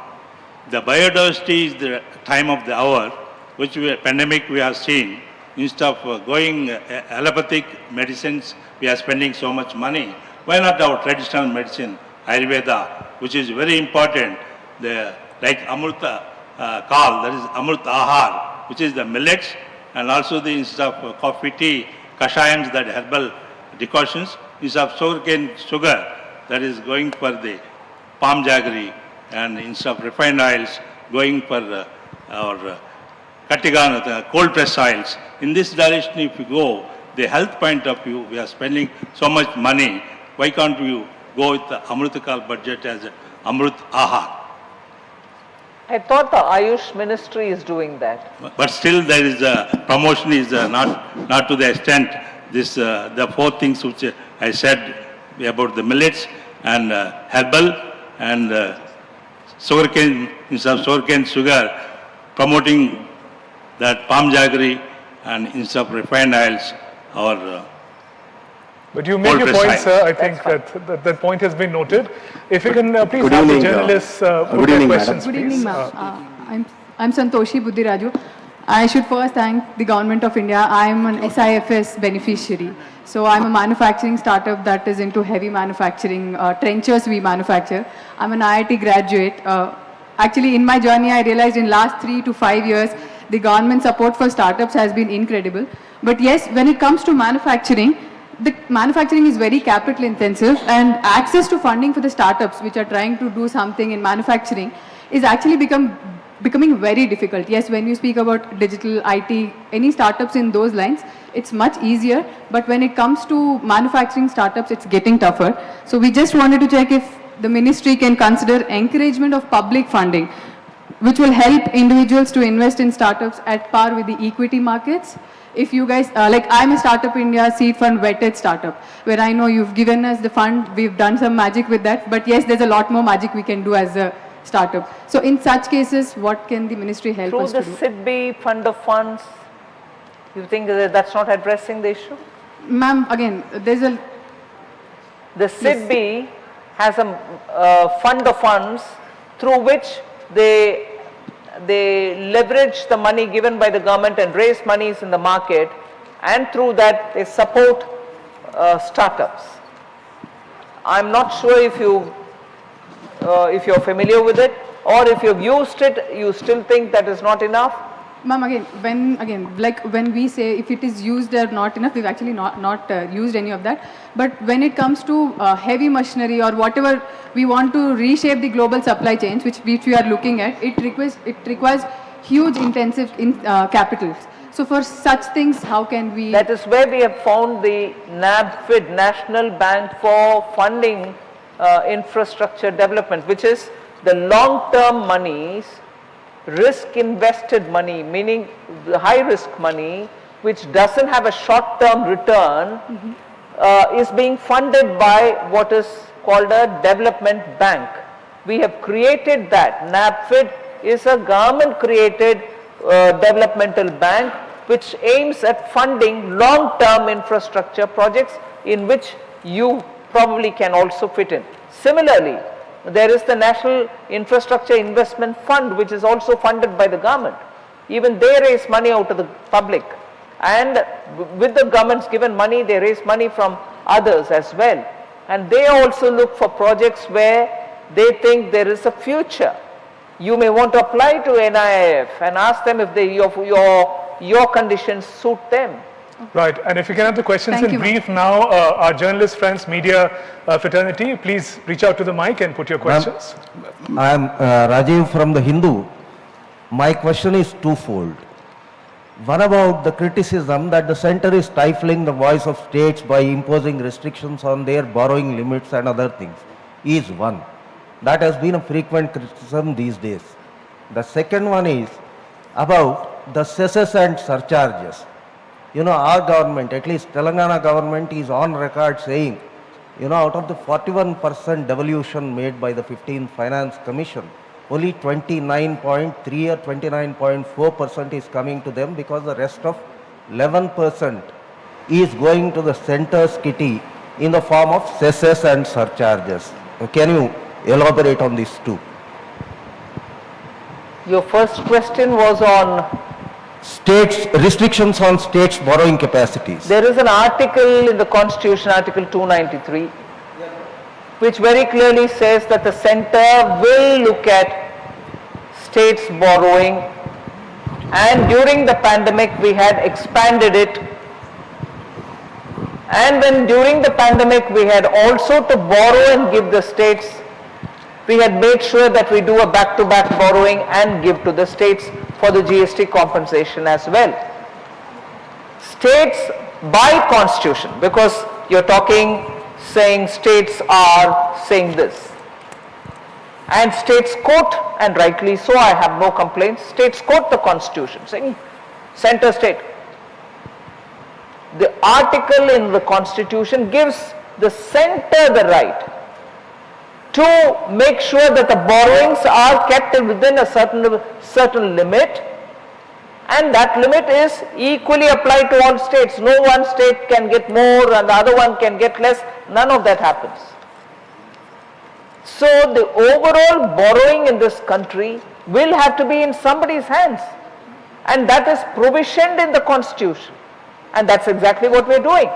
The biodiversity is the time of the hour, which pandemic we have seen. Instead of going allopathic medicines, we are spending so much money. Why not our traditional medicine, Ayurveda, which is very important, like Amrita Kal, that is Amrit Ahar, which is the millets, and also the instead of coffee, tea, kashayams, that herbal decoctions, instead of sugarcane sugar, that is going for the palm jaggery, and instead of refined oils, going for our Katigan, the cold press oils. In this direction, if you go, the health point of view, we are spending so much money. Why can't you go with the Amritakal budget as Amrit Ahar? I thought the Ayush ministry is doing that. But still there is a promotion is not to the extent this, the four things which I said about the millets and herbal and sugarcane, instead of sugarcane sugar, promoting that palm jaggery and instead of refined oils or but you made your point, sir. I think that point has been noted. If you can please good have evening, the journalists put their questions, Good evening, please. ma'am. I'm Santoshi Buddhiraju. I should first thank the Government of India. I am an SIFS beneficiary. So I'm a manufacturing startup that is into heavy manufacturing, trenchers we manufacture. I'm an IIT graduate. Actually, in my journey, I realized in last 3 to 5 years, the government support for startups has been incredible. But yes, when it comes to manufacturing, the manufacturing is very capital intensive, and access to funding for the startups which are trying to do something in manufacturing is actually becoming very difficult. Yes, when you speak about digital, IT, any startups in those lines, it's much easier. But when it comes to manufacturing startups, it's getting tougher. So we just wanted to check if the ministry can consider encouragement of public funding, which will help individuals to invest in startups at par with the equity markets. If you guys, like I'm a Startup India seed fund vetted startup, where I know you've given us the fund, we've done some magic with that, but yes, there's a lot more magic we can do as a startup. So in such cases, what can the ministry help us to do? Through the SIDBI fund of funds, you think that that's not addressing the issue? Ma'am, again, there's a... The SIDBI has a fund of funds through which they leverage the money given by the government and raise monies in the market, and through that they support startups. I'm not sure if you're familiar with it, or if you've used it, you still think that is not enough? Ma'am, when we say if it is used or not enough, we've actually not used any of that. But when it comes to heavy machinery or whatever, we want to reshape the global supply chains, which we are looking at, it requires huge intensive capitals. So for such things, how can we... That is where we have found the NABFID, National Bank for Funding Infrastructure Development, which is the long-term monies, risk invested money, meaning the high risk money, which doesn't have a short-term return, is being funded by what is called a development bank. We have created that. NABFID is a government created developmental bank which aims at funding long-term infrastructure projects in which you probably can also fit in. Similarly, there is the National Infrastructure Investment Fund, which is also funded by the government. Even they raise money out of the public, and with the government's given money, they raise money from others as well. And they also look for projects where they think there is a future. You may want to apply to NIIF and ask them if your conditions suit them. Right, and if you can have the questions in brief now, our journalist friends, media fraternity, please reach out to the mic and put your questions. I am Rajiv from the Hindu. My question is twofold. One about the criticism that the center is stifling the voice of states by imposing restrictions on their borrowing limits and other things is one. That has been a frequent criticism these days. The second one is about the cesses and surcharges. You know, our government, at least Telangana government, is on record saying, you know, out of the 41% devolution made by the 15th Finance Commission, only 29.3 or 29.4% is coming to them, because the rest of 11% is going to the center's kitty in the form of cesses and surcharges. Can you elaborate on these two? Your first question was on states, restrictions on states' borrowing capacities. There is an article in the Constitution, Article 293, which very clearly says that the center will look at states' borrowing, and during the pandemic we had expanded it, and when during the pandemic we had also to borrow and give the states, we had made sure that we do a back-to-back borrowing and give to the states for the GST compensation as well. States by constitution, because you're talking, saying states are saying this. And states quote, and rightly so, I have no complaints, states quote the constitution, saying center state. The article in the constitution gives the center the right to make sure that the borrowings are kept within a certain limit, and that limit is equally applied to all states. No one state can get more and the other one can get less. None of that happens. So the overall borrowing in this country will have to be in somebody's hands. And that is provisioned in the Constitution. And that's exactly what we're doing.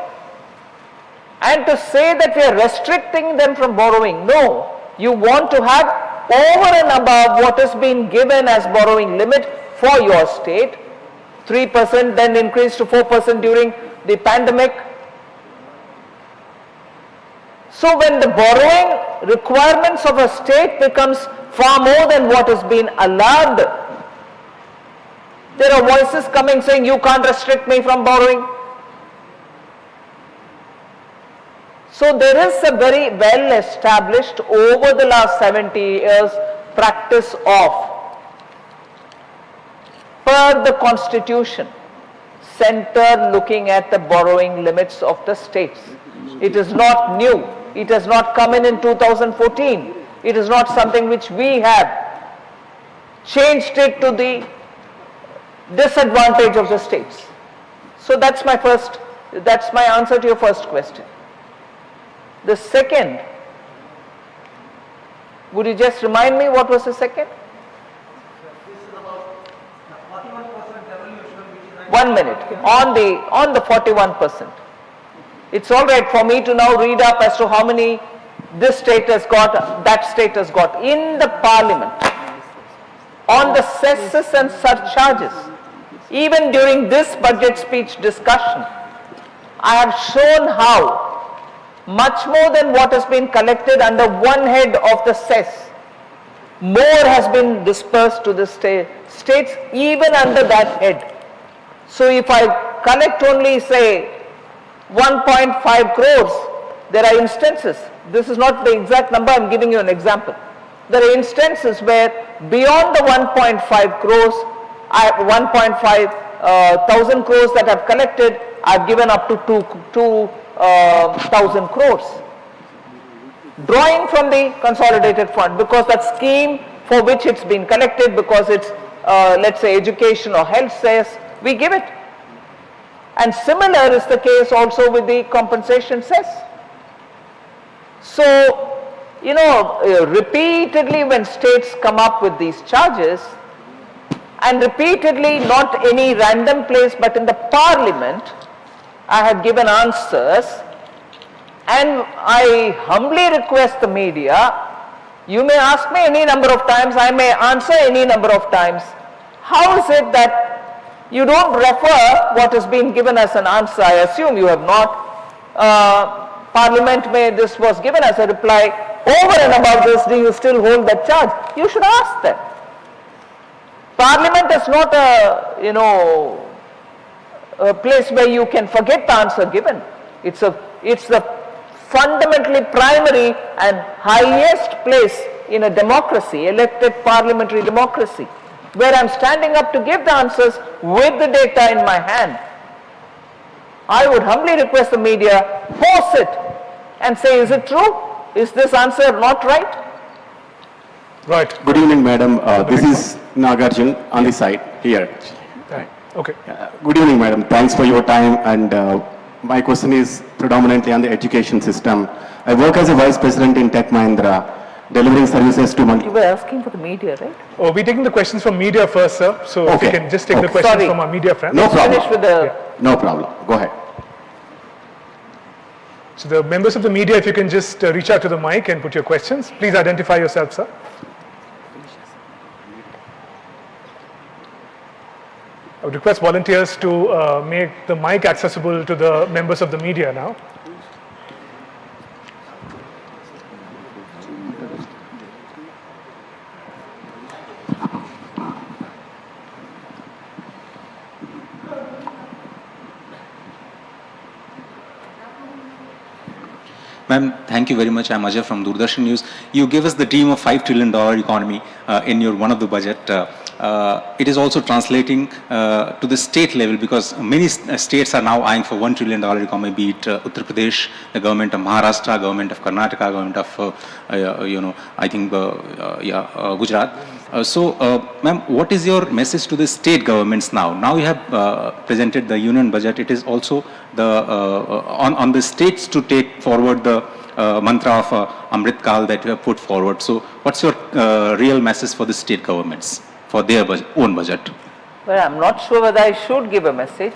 And to say that we are restricting them from borrowing, no. You want to have over and above what has been given as borrowing limit for your state, 3% then increased to 4% during the pandemic. So when the borrowing requirements of a state becomes far more than what has been allowed, there are voices coming saying you can't restrict me from borrowing. So there is a very well established over the last 70 years practice of, per the Constitution, center looking at the borrowing limits of the states. It is not new. It has not come in 2014. It is not something which we have changed it to the disadvantage of the states. So that's my answer to your first question. The second, would you just remind me what was the second? 1 minute, on the 41%. It's all right for me to now read up as to how many this state has got, that state has got. In the Parliament, on the cesses and surcharges, even during this budget speech discussion, I have shown how much more than what has been collected under one head of the cess, more has been dispersed to the states even under that head. So if I collect only say 1.5 crores, there are instances, this is not the exact number, I am giving you an example. There are instances where beyond the 1.5 crores, 1.5 thousand crores that I have collected, I have given up to 2,000 crores. Drawing from the consolidated fund, because that scheme for which it's been collected, because it's let's say education or health cess, we give it. And similar is the case also with the compensation cess. So, you know, repeatedly when states come up with these charges, and repeatedly not any random place but in the Parliament, I have given answers, and I humbly request the media, you may ask me any number of times, I may answer any number of times, how is it that you don't refer what has been given as an answer? I assume you have not. Parliament this was given as a reply, over and above this, do you still hold that charge? You should ask them. Parliament is not a place where you can forget the answer given. It's the fundamentally primary and highest place in a democracy, elected parliamentary democracy, where I'm standing up to give the answers with the data in my hand. I would humbly request the media, pause it and say, is it true? Is this answer not right? Right. Good evening, madam. This is Nagarjun on the side here. Right. Okay. Good evening, madam. Thanks for your time. And my question is predominantly on the education system. I work as a vice president in Tech Mahindra, delivering services to You were asking for the media, right? Oh, we're taking the questions from media first, sir. So if you can just take the questions from our media friends. No problem. Finish with the... No problem. Go ahead. So the members of the media, if you can just reach out to the mic and put your questions. Please identify yourself, sir. I would request volunteers to make the mic accessible to the members of the media now. Ma'am, thank you very much. I'm Ajay from Doordarshan News. You gave us the dream of $5 trillion economy in your one of the budget. It is also translating to the state level, because many states are now eyeing for $1 trillion economy, be it Uttar Pradesh, the government of Maharashtra, government of Karnataka, government of, I think, Gujarat. So, ma'am, what is your message to the state governments now? Now you have presented the union budget. It is also the on the states to take forward the mantra of Amrit Kal that you have put forward. So, what's your real message for the state governments for their own budget? Well, I'm not sure whether I should give a message.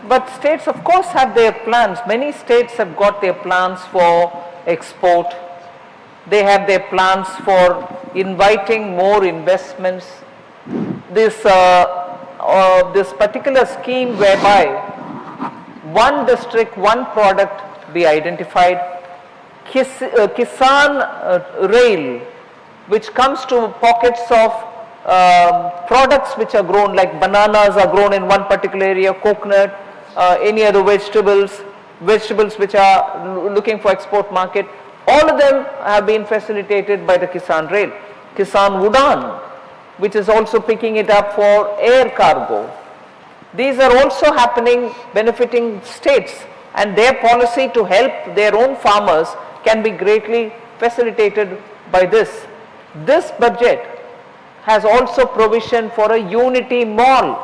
But states, of course, have their plans. Many states have got their plans for export. They have their plans for inviting more investments. This particular scheme whereby one district, one product be identified, Kisan Rail, which comes to pockets of products which are grown, like bananas are grown in one particular area, coconut, any other vegetables which are looking for export market, all of them have been facilitated by the Kisan Rail. Kisan Udan, which is also picking it up for air cargo. These are also happening, benefiting states, and their policy to help their own farmers can be greatly facilitated by this. This budget has also provision for a unity mall.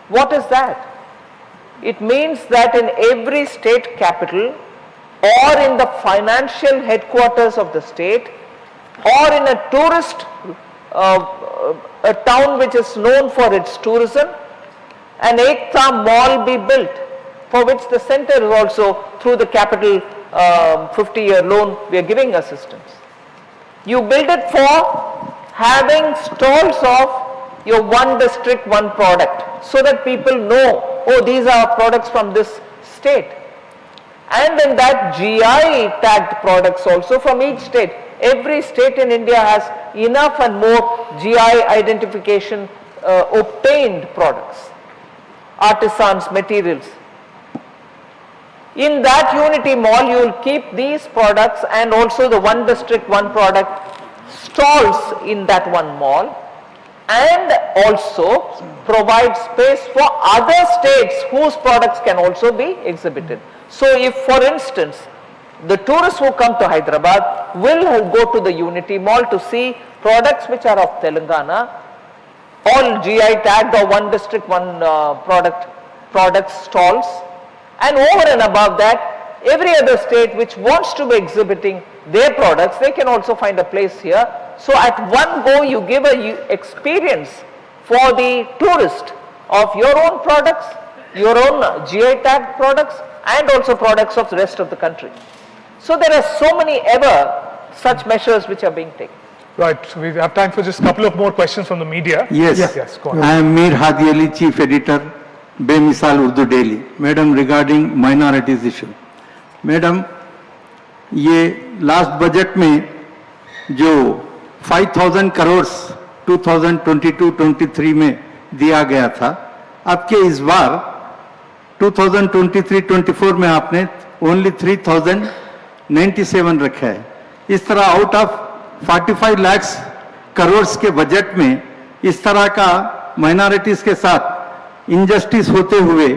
What is that? It means that in every state capital or in the financial headquarters of the state or in a tourist a town which is known for its tourism, an Ekta mall be built, for which the center is also, through the capital 50-year loan, we are giving assistance. You build it for having stalls of your one district, one product, so that people know, oh, these are products from this state. And then that GI tagged products also from each state. Every state in India has enough and more GI identification obtained products, artisans, materials. In that unity mall, you will keep these products and also the one district, one product stalls in that one mall, and also provide space for other states whose products can also be exhibited. So if, for instance, the tourists who come to Hyderabad will go to the Unity Mall to see products which are of Telangana, all GI tagged or one district, one product stalls, and over and above that, every other state which wants to be exhibiting their products, they can also find a place here. So at one go, you give a experience for the tourist of your own products, your own GI tagged products, and also products of the rest of the country. So there are so many such measures which are being taken. Right, so we have time for just a couple of more questions from the media. Yes, yes, go on. I am Mir Hadi Ali, Chief Editor, Bemisal Urdu Daily. Madam, regarding minorities issue. Madam, ये last budget में जो 5,000 करोड़ 2022-23 में दिया गया था, आपके इस बार 2023-24 में आपने ओनली 3,097 रखा है. इस तरह आउट ऑफ 45 लाख करोड़ के बजट में इस तरह का माइनॉरिटीज के साथ इनजस्टिस होते हुए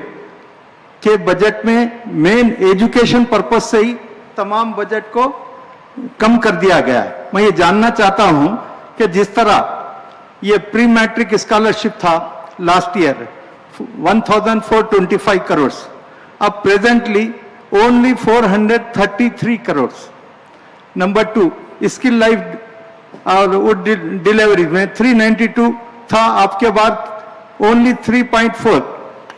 के बजट में मेन एजुकेशन पर्पस से ही तमाम बजट को कम कर दिया गया है. मैं ये जानना चाहता हूं कि जिस तरह ये प्री मैट्रिक स्कॉलरशिप था लास्ट ईयर 1,425 करोड़, अब presently only 433 crore. Number 2, skill life और डिलीवरी में 392 था, आपके बाद ओनली 3.4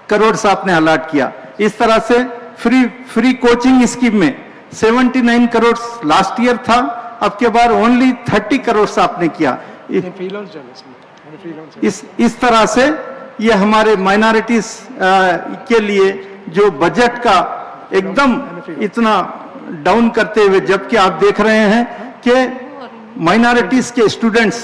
करोड़ आपने अलॉट किया. इस तरह से फ्री कोचिंग स्कीम में 79 करोड़ लास्ट ईयर था, अब के बाद ओनली 30 करोड़ आपने किया. इस तरह से ये हमारे माइनॉरिटीज के लिए जो बजट का एकदम इतना डाउन करते हुए, जबकि आप देख रहे हैं कि माइनॉरिटीज के स्टूडेंट्स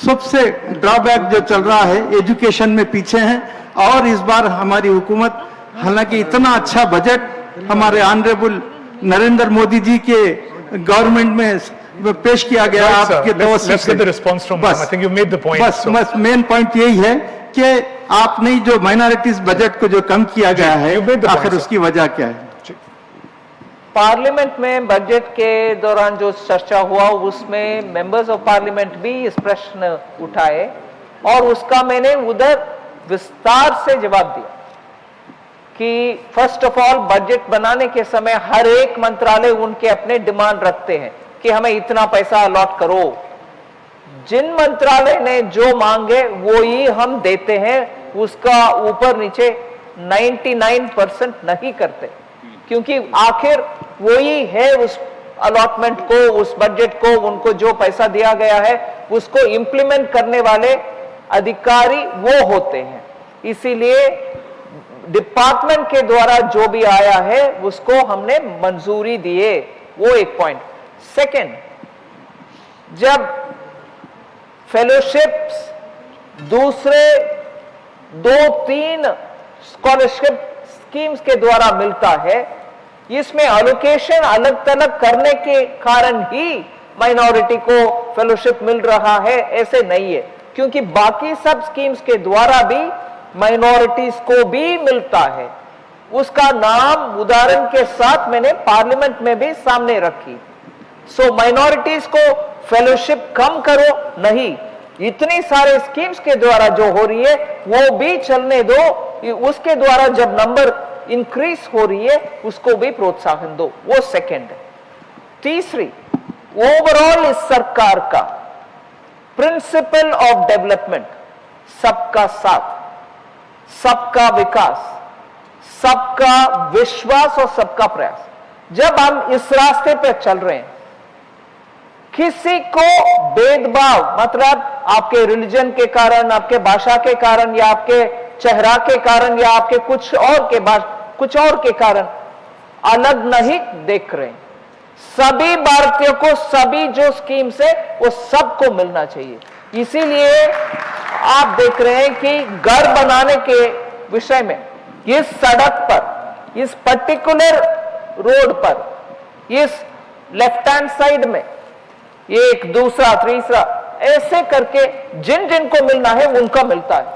सबसे ड्रॉबैक जो चल रहा है एजुकेशन में पीछे हैं. और इस बार हमारी हुकूमत, हालांकि इतना अच्छा बजट हमारे ऑनरेबल नरेंद्र मोदी जी के गवर्नमेंट में पेश किया गया आपके बस मेन पॉइंट यही है कि आपने जो माइनॉरिटीज बजट को जो कम किया गया है, आखिर उसकी वजह क्या है? पार्लियामेंट में बजट के दौरान जो चर्चा हुआ उसमें मेंबर्स ऑफ पार्लियामेंट भी इस प्रश्न उठाए और उसका मैंने उधर विस्तार से जवाब दिया कि फर्स्ट ऑफ ऑल बजट बनाने के समय हर एक मंत्रालय उनके अपने डिमांड रखते हैं कि हमें इतना पैसा अलॉट करो. जिन मंत्रालय ने जो मांगे वो ही हम देते हैं, उसका ऊपर नीचे 99% नहीं करते, क्योंकि आखिर वही है उस अलॉटमेंट को, उस बजट को, उनको जो पैसा दिया गया है उसको इंप्लीमेंट करने वाले अधिकारी वो होते हैं। इसीलिए डिपार्टमेंट के द्वारा जो भी आया है उसको हमने मंजूरी दिए, वो एक पॉइंट। सेकंड, जब फेलोशिप्स दूसरे 2-3 स्कॉलरशिप स्कीम्स के द्वारा मिलता है, इसमें एलोकेशन अलग थलग करने के कारण ही माइनॉरिटी को फेलोशिप मिल रहा है, ऐसे नहीं है, क्योंकि बाकी सब स्कीम्स के द्वारा भी माइनॉरिटीज को भी मिलता है। उसका नाम उदाहरण के साथ मैंने पार्लियामेंट में भी सामने रखी। सो माइनॉरिटीज को फेलोशिप कम करो नहीं, इतनी सारे स्कीम्स के द्वारा जो हो रही है वो भी चलने दो, उसके द्वारा जब नंबर इंक्रीज हो रही है उसको भी प्रोत्साहन दो, वो सेकंड है। तीसरी, ओवरऑल इस सरकार का प्रिंसिपल ऑफ डेवलपमेंट सबका साथ, सबका विकास, सबका विश्वास और सबका प्रयास। जब हम इस रास्ते पे चल रहे हैं, किसी को भेदभाव, मतलब आपके रिलीजन के कारण, आपके भाषा के कारण, या आपके चेहरा के कारण, या आपके कुछ और के कारण अलग नहीं देख रहे। सभी भारतीयों को सभी जो स्कीम्स है वो सबको मिलना चाहिए। इसीलिए आप देख रहे हैं कि घर बनाने के विषय में इस सड़क पर, इस पर्टिकुलर रोड पर, इस लेफ्ट हैंड साइड में एक, दूसरा, तीसरा, ऐसे करके जिन जिन को मिलना है उनका मिलता है।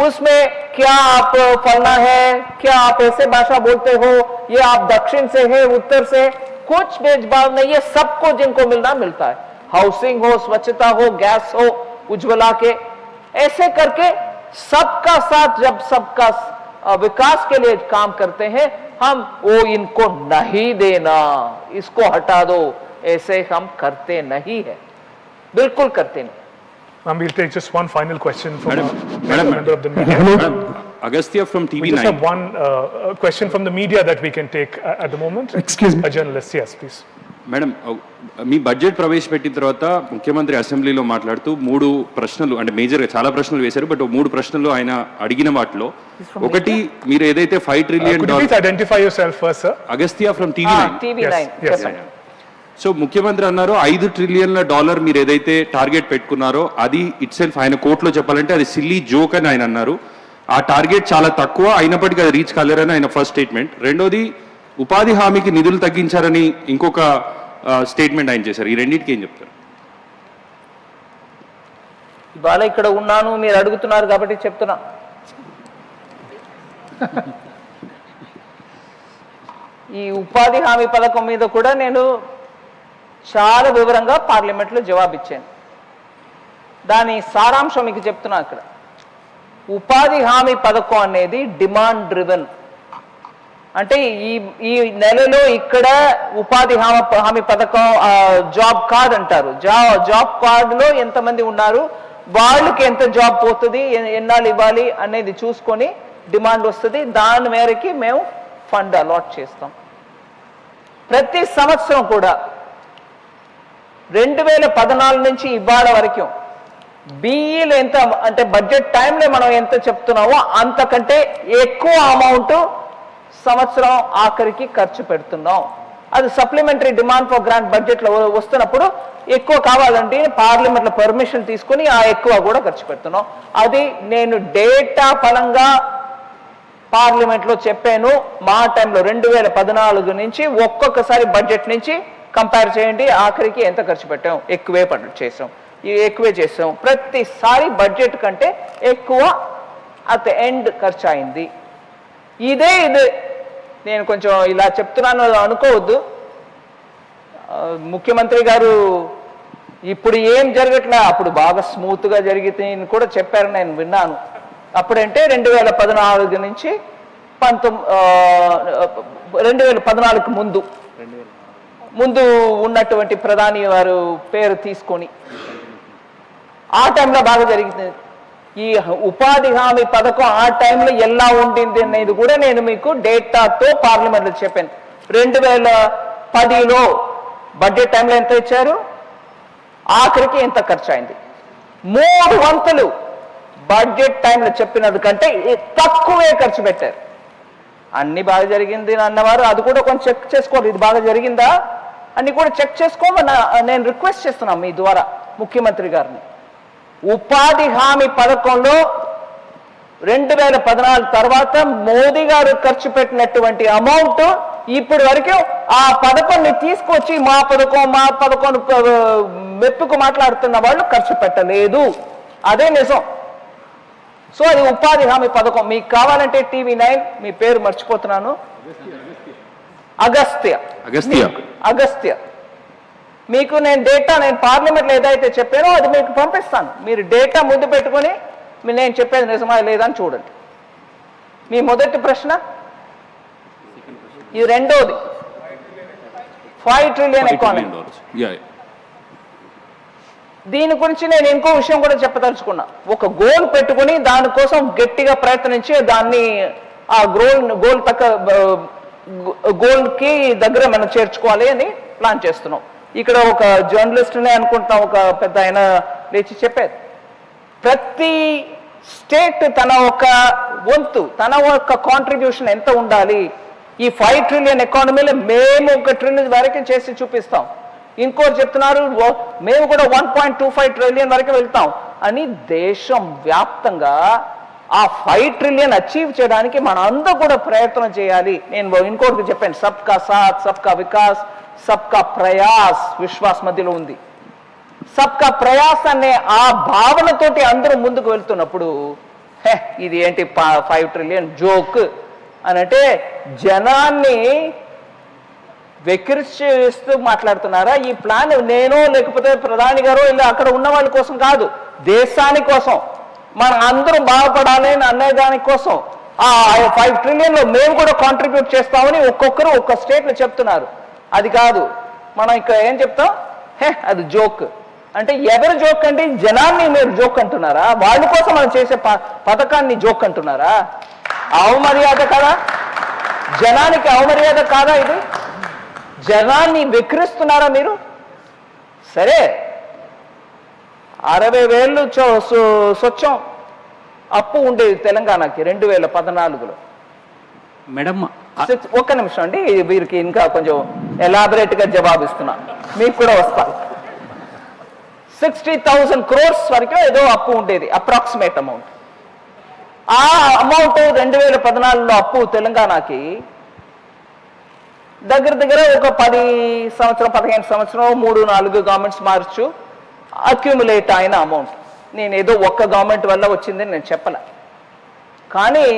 उसमें क्या आप फलना है, क्या आप ऐसे भाषा बोलते हो, ये आप दक्षिण से है, उत्तर से, कुछ भेदभाव नहीं है, सबको जिनको मिलना मिलता है। हाउसिंग हो, स्वच्छता हो, गैस हो, उज्ज्वला के, ऐसे करके सबका साथ, जब सबका विकास के लिए काम करते हैं हम, वो इनको नहीं देना, इसको हटा दो, ऐसे हम करते नहीं है, बिल्कुल करते नहीं। We'll take just one final question from a member of the media. Madam, Agastya from TV9. We just have one question from the media that we can take at the moment. Excuse me. A journalist, yes, please. Madam, me budget ప్రవేశపెట్టిన తర్వాత ముఖ్యమంత్రి అసెంబ్లీలో మాట్లాడుతూ 3 ప్రశ్నలు, అంటే మేజర్గా చాలా ప్రశ్నలు వేశారు, బట్ 3 ప్రశ్నలు ఆయన అడిగిన వాటిలో ఒకటి, మీరు ఏదైతే $5 trillion could you please identify yourself first, sir? Agastya from TV9. TV9. Yes. So ముఖ్యమంత్రి అన్నారు $5 trillion మీరు ఏదైతే టార్గెట్ పెట్టుకున్నారో అది ఇట్ సెల్ఫ్, ఆయన కోర్టులో చెప్పాలంటే అది సిల్లీ జోక్ అని ఆయన అన్నారు. ఆ టార్గెట్ చాలా తక్కువ, అయినప్పటికీ అది రీచ్ కాలేరని ఆయన ఫస్ట్ స్టేట్మెంట్. రెండోది, ఉపాధి హామీకి నిధులు తగ్గించారని ఇంకొక స్టేట్మెంట్ ఆయన చేశారు. ఈ రెండింటికి ఏం చెప్తారు? ఇవాళ ఇక్కడ ఉన్నాను, మీరు అడుగుతున్నారు కాబట్టి చెప్తున్నా. ఈ ఉపాధి హామీ పథకం మీద కూడా నేను చాలా వివరంగా పార్లమెంట్లో జవాబిచ్చాను. దాని సారాంశం మీకు చెప్తున్నా. ఇక్కడ ఉపాధి హామీ పథకం అనేది డిమాండ్ డ్రివెన్, అంటే ఈ నెలలో ఇక్కడ ఉపాధి హామీ పథకం జాబ్ కార్డ్ అంటారు. జాబ్ కార్డులో ఎంతమంది ఉన్నారు, వాళ్ళకి ఎంత జాబ్ పోతుంది, ఎన్నాళ్ళు ఇవ్వాలి అనేది చూసుకొని డిమాండ్ వస్తుంది. దాని మేరకి మేము ఫండ్ అలాట్ చేస్తాం. ప్రతి సంవత్సరం కూడా 2014 నుంచి ఇవాళ వరకు బీఈలు ఎంత, అంటే బడ్జెట్ టైంలో మనం ఎంత చెప్తున్నామో అంతకంటే ఎక్కువ అమౌంట్ సంవత్సరం ఆఖరికి ఖర్చు పెడుతున్నాం. అది సప్లిమెంటరీ డిమాండ్ ఫర్ గ్రాంట్ బడ్జెట్లో వస్తున్నప్పుడు ఎక్కువ కావాలంటే పార్లమెంట్లో పర్మిషన్ తీసుకుని ఆ ఎక్కువ కూడా ఖర్చు పెడుతున్నాం. అది నేను డేటా పరంగా పార్లమెంట్లో చెప్పాను. మా టైంలో 2014 నుంచి ఒక్కొక్కసారి బడ్జెట్ నుంచి కంపేర్ చేయండి, ఆఖరికి ఎంత ఖర్చు పెట్టాం, ఎక్కువే చేసాం. ప్రతిసారి బడ్జెట్ కంటే ఎక్కువ అట్ ద ఎండ్ ఖర్చు అయింది. ఇదే నేను కొంచెం ఇలా చెప్తున్నాను అనుకోవద్దు. ముఖ్యమంత్రి గారు ఇప్పుడు ఏం జరగట్లే, అప్పుడు బాగా స్మూత్గా జరిగితే కూడా చెప్పారు, నేను విన్నాను. అప్పుడంటే 2014 నుంచి 2014 ముందు ఉన్నటువంటి ప్రధాని వారు పేరు తీసుకొని ఆ టైంలో బాగా జరిగింది. ఈ ఉపాధి హామీ పథకం ఆ టైంలో ఎలా ఉండింది అనేది కూడా నేను మీకు డేటాతో పార్లమెంట్లో చెప్పాను. 2010లో బడ్జెట్ టైంలో ఎంత ఇచ్చారు, ఆఖరికి ఎంత ఖర్చు అయింది, 3 వంతులు బడ్జెట్ టైంలో చెప్పినది కంటే తక్కువే ఖర్చు పెట్టారు. అన్ని బాగా జరిగింది అన్నవారు అది కూడా కొంచెం చెక్ చేసుకోవాలి, ఇది బాగా జరిగిందా అన్ని కూడా చెక్ చేసుకోమని నేను రిక్వెస్ట్ చేస్తున్నాను మీ ద్వారా ముఖ్యమంత్రి గారిని. ఉపాధి హామీ పథకంలో 2014 తర్వాత మోదీ గారు ఖర్చు పెట్టినటువంటి అమౌంట్ ఇప్పటి వరకు ఆ పథకాన్ని తీసుకొచ్చి మా పథకం మెప్పుకు మాట్లాడుతున్న వాళ్ళు ఖర్చు పెట్టలేదు, అదే నిజం. సో అది ఉపాధి హామీ పథకం. మీకు కావాలంటే TV9 మీ పేరు మర్చిపోతున్నాను, అగస్త్య మీకు నేను పార్లమెంట్లో ఏదైతే చెప్పానో అది మీకు పంపిస్తాను. మీరు డేటా ముందు పెట్టుకొని నేను చెప్పేది నిజమా లేదా అని చూడండి. మీ మొదటి ప్రశ్న ఇది, రెండోది 5 ట్రిలియన్ ఎకానమీ. దీని గురించి నేను ఇంకో విషయం కూడా చెప్పదలుచుకున్నా. ఒక గోల్ పెట్టుకుని దానికోసం గట్టిగా ప్రయత్నించి దాన్ని ఆ గోల్కి దగ్గర మనం చేర్చుకోవాలి అని ప్లాన్ చేస్తున్నాం. ఇక్కడ ఒక జర్నలిస్ట్నే అనుకుంటున్నాం, ఒక పెద్ద ఆయన లేచి చెప్పారు, ప్రతి స్టేట్ తన ఒక వంతు తన ఒక కాంట్రిబ్యూషన్ ఎంత ఉండాలి. ఈ 5 ట్రిలియన్ ఎకానమీలో మేము 1 ట్రిలియన్ వరకు చేసి చూపిస్తాం. ఇంకోటి చెప్తున్నారు మేము కూడా 1.25 ట్రిలియన్ వరకు వెళ్తాం అని. దేశం వ్యాప్తంగా ఆ 5 ట్రిలియన్ అచీవ్ చేయడానికి మన అందరూ కూడా ప్రయత్నం చేయాలి. నేను ఇంకోటి చెప్పాను, సబ్కా సాత్ సబ్కా వికాస్ సబ్కా ప్రయాస్ విశ్వాస్ మధ్యలో ఉంది. సబ్కా ప్రయాస్ అనే ఆ భావనతోటి అందరూ ముందుకు వెళ్తున్నప్పుడు ఇది ఏంటి 5 ట్రిలియన్ జోక్ అనంటే జనాన్ని వెక్కిరిస్తూ మాట్లాడుతున్నారా? ఈ ప్లాన్ నేను లేకపోతే ప్రధాని గారు ఇలా అక్కడ ఉన్న వాళ్ళ కోసం కాదు, దేశాని కోసం, మన అందరూ బాగుపడాలి అనే దానికోసం ఆ 5 ట్రిలియన్లో మేము కూడా కాంట్రిబ్యూట్ చేస్తామని ఒక్కొక్కరు ఒక్క స్టేట్లో చెప్తున్నారు. అది కాదు, మనం ఇక్కడ ఏం చెప్తాం, అది జోక్ అంటే ఎవరు జోక్ అంటే జనాన్ని మీరు జోక్ అంటున్నారా? వాళ్ళ కోసం మనం చేసే పథకాన్ని జోక్ అంటున్నారా? అవమర్యాద కాదా? జనానికి అవమర్యాద కాదా? ఇది జనాన్ని విక్రిస్తున్నారా మీరు? సరే 60,000 స్వచ్ఛం అప్పు ఉండేది తెలంగాణకి 2014లో. మేడం ఒక్క నిమిషం అండి, వీరికి ఇంకా కొంచెం ఎలాబరేట్గా జవాబిస్తున్నా, మీకు కూడా వస్తాను. 60,000 crores వరకు ఏదో అప్పు ఉండేది, అప్రాక్సిమేట్ అమౌంట్. ఆ అమౌంట్ 2014లో అప్పు తెలంగాణకి దగ్గర ఒక 15 సంవత్సరం 3-4 గవర్నమెంట్స్ మార్చు అక్యుములేట్ అయిన అమౌంట్. నేను ఏదో ఒక్క గవర్నమెంట్ వల్ల వచ్చిందని నేను చెప్పలే, కానీ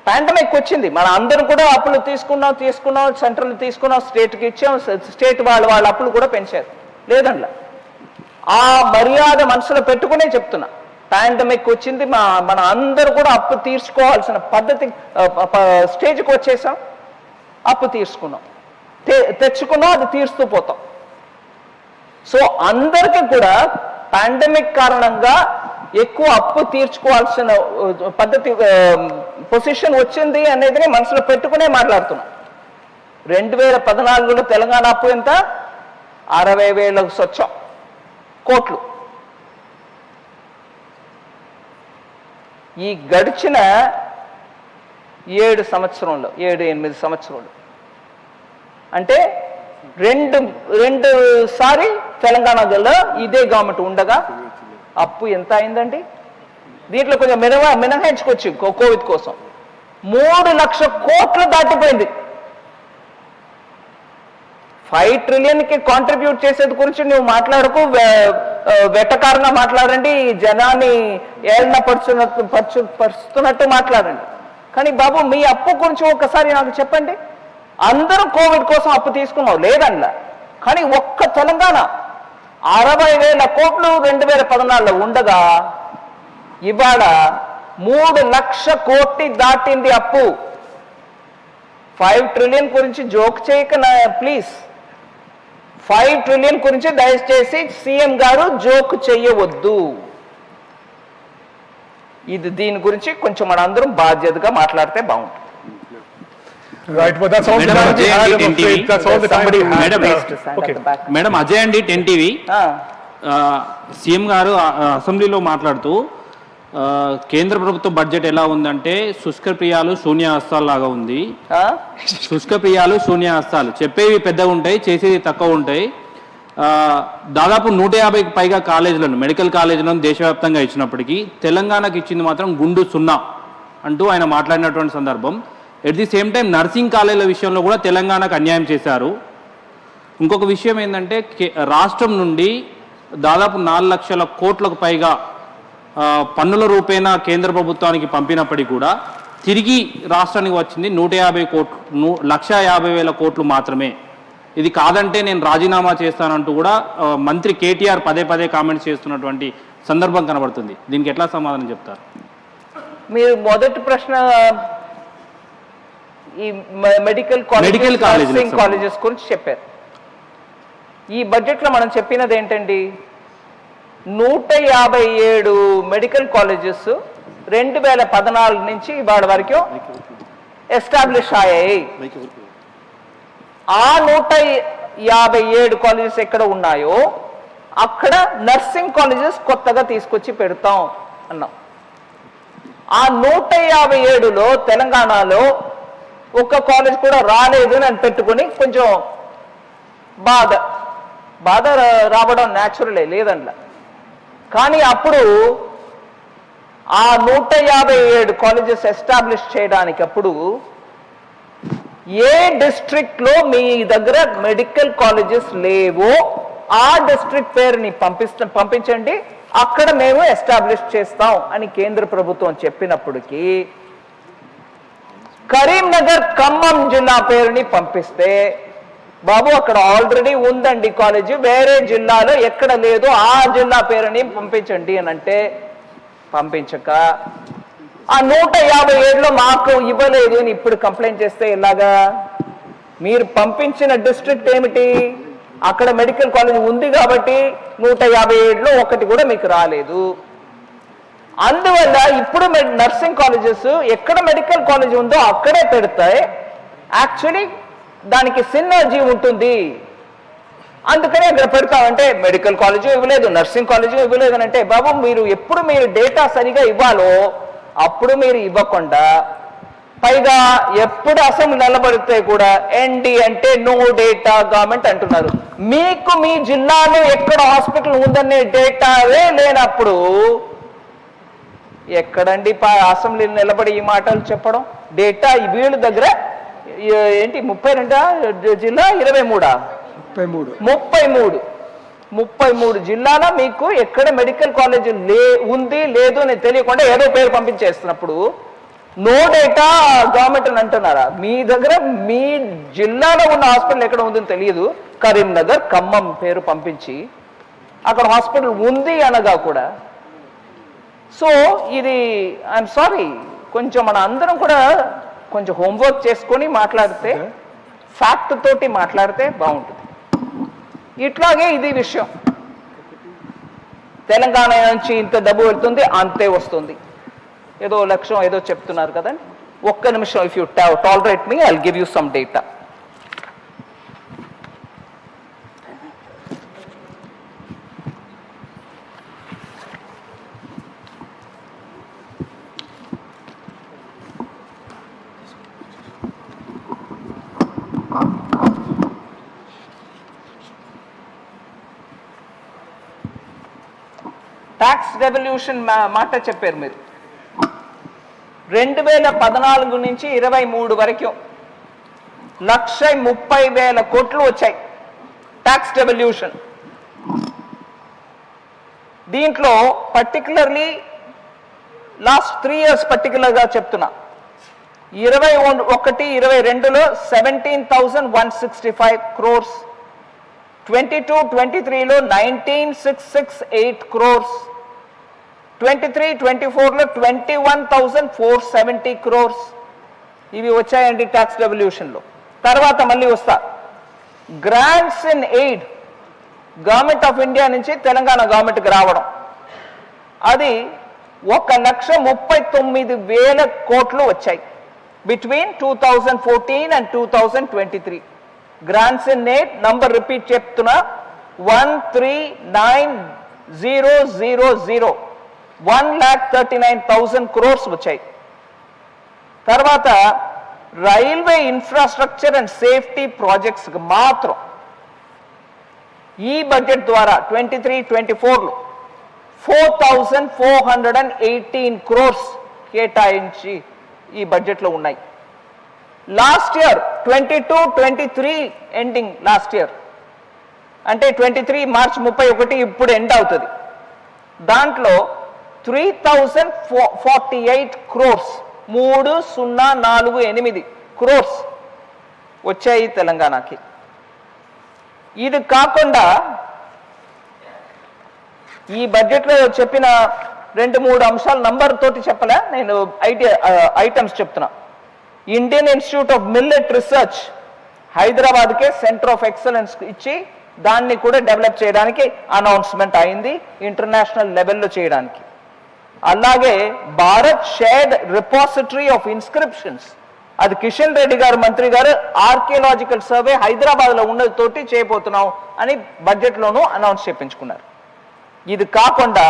పాండమిక్ వచ్చింది, మన అందరం కూడా అప్పులు తీసుకున్నాం, సెంట్రల్ తీసుకున్నాం, స్టేట్కి ఇచ్చాం, స్టేట్ వాళ్ళ అప్పులు కూడా పెంచారు లేదండి. ఆ మర్యాద మనసులో పెట్టుకునే చెప్తున్నా, పాండమిక్ వచ్చింది, మన అందరూ కూడా అప్పు తీర్చుకోవాల్సిన పద్ధతి స్టేజ్కి వచ్చేసాం, అప్పు తీసుకున్నాం, తెచ్చుకున్నాం, అది తీరుస్తూ పోతాం. సో అందరికీ కూడా పాండమిక్ కారణంగా ఎక్కువ అప్పు తీర్చుకోవాల్సిన పద్ధతి పొజిషన్ వచ్చింది అనేది మనసులో పెట్టుకునే మాట్లాడుతున్నాం. 2014లో తెలంగాణ అప్పు ఎంత? 60,000 స్వచ్ఛం కోట్లు. ఈ గడిచిన 7 సంవత్సరంలో 7-8 సంవత్సరాలు అంటే రెండు సారి తెలంగాణలో ఇదే గవర్నమెంట్ ఉండగా అప్పు ఎంత అయిందండి? దీంట్లో కొంచెం మినహాయించుకోవచ్చు కోవిడ్ కోసం 3 లక్షల కోట్లు దాటిపోయింది. 5 ట్రిలియన్కి కాంట్రిబ్యూట్ చేసేది గురించి నువ్వు మాట్లాడకు, వెటకారంగా మాట్లాడండి, జనాన్ని ఏళ్ళ పరుస్తున్నట్టు మాట్లాడండి. కానీ బాబు మీ అప్పు గురించి ఒకసారి నాకు చెప్పండి. అందరూ కోవిడ్ కోసం అప్పు తీసుకున్నావు లేదన్నా, కానీ ఒక్క తెలంగాణ 60,000 కోట్లు 2014లో ఉండగా ఇవాళ 3 లక్షల కోట్లు దాటింది అప్పు. 5 ట్రిలియన్ గురించి జోక్ చేయక ప్లీజ్. 5 trillion గురించి దయచేసి సీఎం గారు జోక్ చేయవద్దు. దీని గురించి కొంచెం మనందరం బాధ్యతగా మాట్లాడితే బాగుంటుంది. Right, but that's all the time we had, I'm afraid. That's all the time we had. Madam Ajay అండి 10 TV. సీఎం గారు అసెంబ్లీలో మాట్లాడుతూ కేంద్ర ప్రభుత్వ బడ్జెట్ ఎలా ఉందంటే శుష్క ప్రియాలు శూన్యహస్తాలు లాగా ఉంది. శుష్క ప్రియాలు శూన్యహస్తాలు, చెప్పేవి పెద్దగా ఉంటాయి, చేసేవి తక్కువ ఉంటాయి. దాదాపు 150కి పైగా కాలేజీలను, మెడికల్ కాలేజీలను దేశవ్యాప్తంగా ఇచ్చినప్పటికీ తెలంగాణకు ఇచ్చింది మాత్రం గుండు 0 అంటూ ఆయన మాట్లాడినటువంటి సందర్భం. At the same time nursing కాలేజీల విషయంలో కూడా తెలంగాణకు అన్యాయం చేశారు. ఇంకొక విషయం ఏంటంటే రాష్ట్రం నుండి దాదాపు 4 లక్షల కోట్లకు పైగా పన్నుల రూపేణా కేంద్ర ప్రభుత్వానికి పంపినప్పటికీ కూడా తిరిగి రాష్ట్రానికి వచ్చింది 150 కోట్లు, 1,50,000 కోట్లు మాత్రమే. ఇది కాదంటే నేను రాజీనామా చేస్తానంటూ కూడా మంత్రి కేటీఆర్ పదే పదే కామెంట్స్ చేస్తున్నటువంటి సందర్భం కనబడుతుంది. దీనికి ఎట్లా సమాధానం చెప్తారు? మీరు మొదటి ప్రశ్న ఈ మెడికల్ కాలేజెస్ గురించి చెప్పారు. ఈ బడ్జెట్లో మనం చెప్పినది ఏంటండి, 157 మెడికల్ కాలేజెస్ 2014 నుంచి ఇవాళ వరకు ఎస్టాబ్లిష్ అయ్యాయి. ఆ 157 కాలేజెస్ ఎక్కడ ఉన్నాయో అక్కడ నర్సింగ్ కాలేజెస్ కొత్తగా తీసుకొచ్చి పెడతాం అన్నాం. ఆ 157లో తెలంగాణలో ఒక్క కాలేజ్ కూడా రాలేదు అని పెట్టుకుని కొంచెం బాధ రావడం న్యాచురలే, లేదనలా. కానీ అప్పుడు ఆ 157 కాలేజెస్ ఎస్టాబ్లిష్ చేయడానికి అప్పుడు ఏ డిస్ట్రిక్ట్లో మీ దగ్గర మెడికల్ కాలేజెస్ లేవో ఆ డిస్ట్రిక్ట్ పేరుని పంపించండి, అక్కడ మేము ఎస్టాబ్లిష్ చేస్తాం అని కేంద్ర ప్రభుత్వం చెప్పినప్పటికీ కరీంనగర్, ఖమ్మం జిల్లా పేరుని పంపిస్తే బాబు అక్కడ ఆల్రెడీ ఉందండి కాలేజీ, వేరే జిల్లాలో ఎక్కడ లేదు, ఆ జిల్లా పేరుని పంపించండి అని అంటే పంపించక ఆ 157లో మాకు ఇవ్వలేదు అని ఇప్పుడు కంప్లైంట్ చేస్తే ఎలాగా? మీరు పంపించిన డిస్ట్రిక్ట్ ఏమిటి? అక్కడ మెడికల్ కాలేజ్ ఉంది కాబట్టి 157లో ఒకటి కూడా మీకు రాలేదు. అందువల్ల ఇప్పుడు నర్సింగ్ కాలేజెస్ ఎక్కడ మెడికల్ కాలేజ్ ఉందో అక్కడే పెడతాయి. యాక్చువల్లీ దానికి సినర్జీ ఉంటుంది, అందుకని అక్కడ పెడతామంటే మెడికల్ కాలేజ్ ఇవ్వలేదు, నర్సింగ్ కాలేజ్ ఇవ్వలేదు అని అంటే బాబు మీరు ఎప్పుడు మీరు డేటా సరిగా ఇవ్వాలో అప్పుడు మీరు ఇవ్వకుండా పైగా ఎప్పుడు అసెంబ్లీ నిలబడితే కూడా ఎన్డి అంటే నో డేటా గవర్నమెంట్ అంటున్నారు. మీకు మీ జిల్లాలో ఎక్కడ హాస్పిటల్ ఉందనే డేటావే లేనప్పుడు ఎక్కడండి అసెంబ్లీ నిలబడి ఈ మాటలు చెప్పడం? డేటా వీళ్ళ దగ్గర ఏంటి 32 జిల్లా 33 జిల్లాలో మీకు ఎక్కడ మెడికల్ కాలేజ్ ఉంది లేదు అని తెలియకుండా ఏదో పేరు పంపించేస్తున్నప్పుడు నో డేటా గవర్నమెంట్ అని అంటున్నారా? మీ దగ్గర మీ జిల్లాలో ఉన్న హాస్పిటల్ ఎక్కడ ఉందని తెలియదు, కరీంనగర్, ఖమ్మం పేరు పంపించి అక్కడ హాస్పిటల్ ఉంది అనగా కూడా. సో ఇది ఐఎమ్ సారీ, కొంచెం మన అందరం కూడా కొంచెం హోంవర్క్ చేసుకొని మాట్లాడితే, ఫ్యాక్ట్ తోటి మాట్లాడితే బాగుంటుంది. ఇట్లాగే ఇది విషయం, తెలంగాణ నుంచి ఇంత డబ్బు వెళ్తుంది అంతే వస్తుంది, ఏదో లక్ష్యం ఏదో చెప్తున్నారు కదండి. ఒక్క నిమిషం, if you tolerate me I will give you some data. Tax revolution మాట చెప్పారు మీరు. 2014 నుంచి 23 వరకు 1,30,000 కోట్లు వచ్చాయి ట్యాక్స్ రెవల్యూషన్. దీంట్లో పర్టికులర్లీ లాస్ట్ 3 years పర్టికులర్గా చెప్తున్నా, 21-22లో 17,165 crores, 22-23లో 19,668 crores, 23-24లో 21,470 crores. ఇవి వచ్చాయండి ట్యాక్స్ రెవల్యూషన్లో. తర్వాత మళ్ళీ వస్తా, grants in aid government of India నుంచి తెలంగాణ గవర్నమెంట్కి రావడం, అది 1,39,000 కోట్లు వచ్చాయి between 2014 and 2023. Grants in net number repeat చెప్తున్నా 139,000, 1,39,000 crores వచ్చాయి. తర్వాత రైల్వే ఇన్ఫ్రాస్ట్రక్చర్ అండ్ సేఫ్టీ ప్రాజెక్ట్స్కి మాత్రం ఈ బడ్జెట్ ద్వారా 23-24లో 4,418 crores కేటాయించి ఈ బడ్జెట్లో ఉన్నాయి. Last year 22-23 ending, last year అంటే 23 మార్చ్ 31 ఇప్పుడు ఎండ్ అవుతుంది. దాంట్లో 3,048 crores 3,048 crores వచ్చాయి తెలంగాణకి. ఇది కాకుండా ఈ బడ్జెట్లో చెప్పిన 2-3 అంశాలు నంబర్ తోటి చెప్పలే, నేను ఐటమ్స్ చెప్తున్నా. Indian institute of millet research హైదరాబాద్కే సెంటర్ ఆఫ్ ఎక్సలెన్స్ ఇచ్చి దాన్ని కూడా డెవలప్ చేయడానికి అనౌన్స్మెంట్ అయింది, ఇంటర్నేషనల్ లెవెల్లో చేయడానికి. అలాగే Bharat shared repository of inscriptions, అది కిషన్ రెడ్డి గారు మంత్రి గారు ఆర్కియలాజికల్ సర్వే హైదరాబాద్లో ఉన్నది తోటి చేయబోతున్నాం అని బడ్జెట్లోనూ అనౌన్స్ చేయించుకున్నారు. ఇది కాకుండా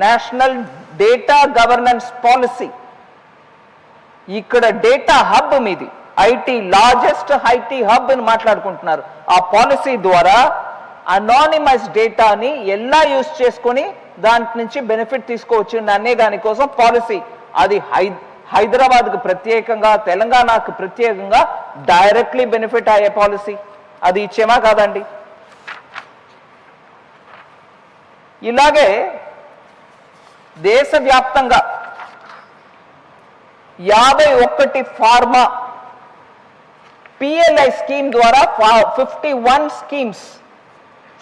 నేషనల్ డేటా గవర్నెన్స్ పాలసీ, ఇక్కడ డేటా హబ్ మీది ఐటీ లార్జెస్ట్ ఐటీ హబ్ అని మాట్లాడుకుంటున్నారు. ఆ పాలసీ ద్వారా అనానిమస్ డేటాని ఎలా యూజ్ చేసుకొని దాని నుంచి బెనిఫిట్ తీసుకోవచ్చు అనే దానికోసం పాలసీ, అది హైదరాబాద్కు ప్రత్యేకంగా తెలంగాణకు ప్రత్యేకంగా డైరెక్ట్లీ బెనిఫిట్ అయ్యే పాలసీ, అది ఇచ్చేమా కాదండి. ఇలాగే దేశవ్యాప్తంగా 51 ఫార్మా పిఎల్ఐ స్కీమ్ ద్వారా 51 schemes,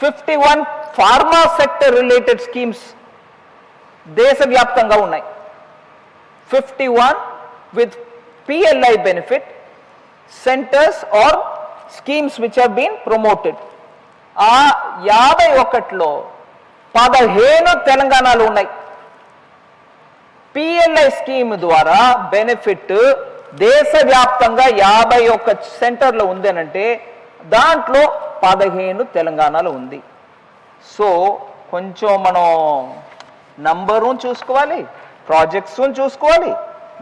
51 pharma sector related schemes దేశవ్యాప్తంగా ఉన్నాయి. 51 with PLI benefit centers or schemes which have been promoted. ఆ 51లో 15 తెలంగాణలో ఉన్నాయి. పిఎల్ఐ స్కీమ్ ద్వారా బెనిఫిట్ దేశవ్యాప్తంగా 51 సెంటర్లో ఉందనంటే దాంట్లో 15 తెలంగాణలో ఉంది. సో కొంచెం మనం నంబరు చూసుకోవాలి, ప్రాజెక్ట్స్ చూసుకోవాలి,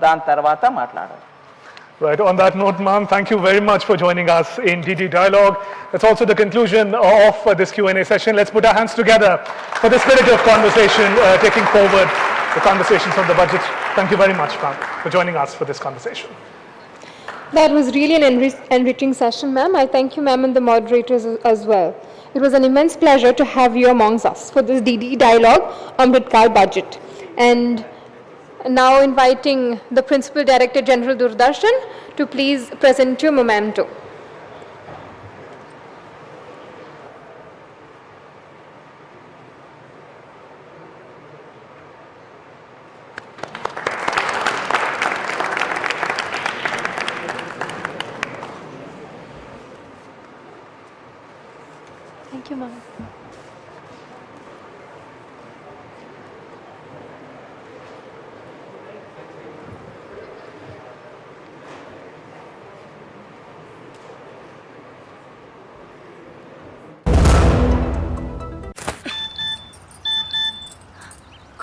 దాని తర్వాత మాట్లాడాలి. Right, on that note, ma'am, thank you very much for joining us in DD Dialogue. That's also the conclusion of this Q&A session. Let's put our hands together for the spirit of conversation, taking forward the conversations on the budget. Thank you very much, ma'am, for joining us for this conversation. That was really an enriching session, ma'am. I thank you, ma'am, and the moderators as well. It was an immense pleasure to have you amongst us for this DD Dialogue Amritkal budget. And now inviting the Principal Director General Doordarshan to please present your memento. Thank you, ma'am.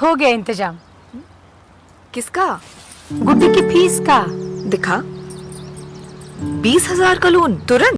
हो गया इंतजाम। किसका? गुड्डी की fees का। दिखा 20,000 का loan तुरंत।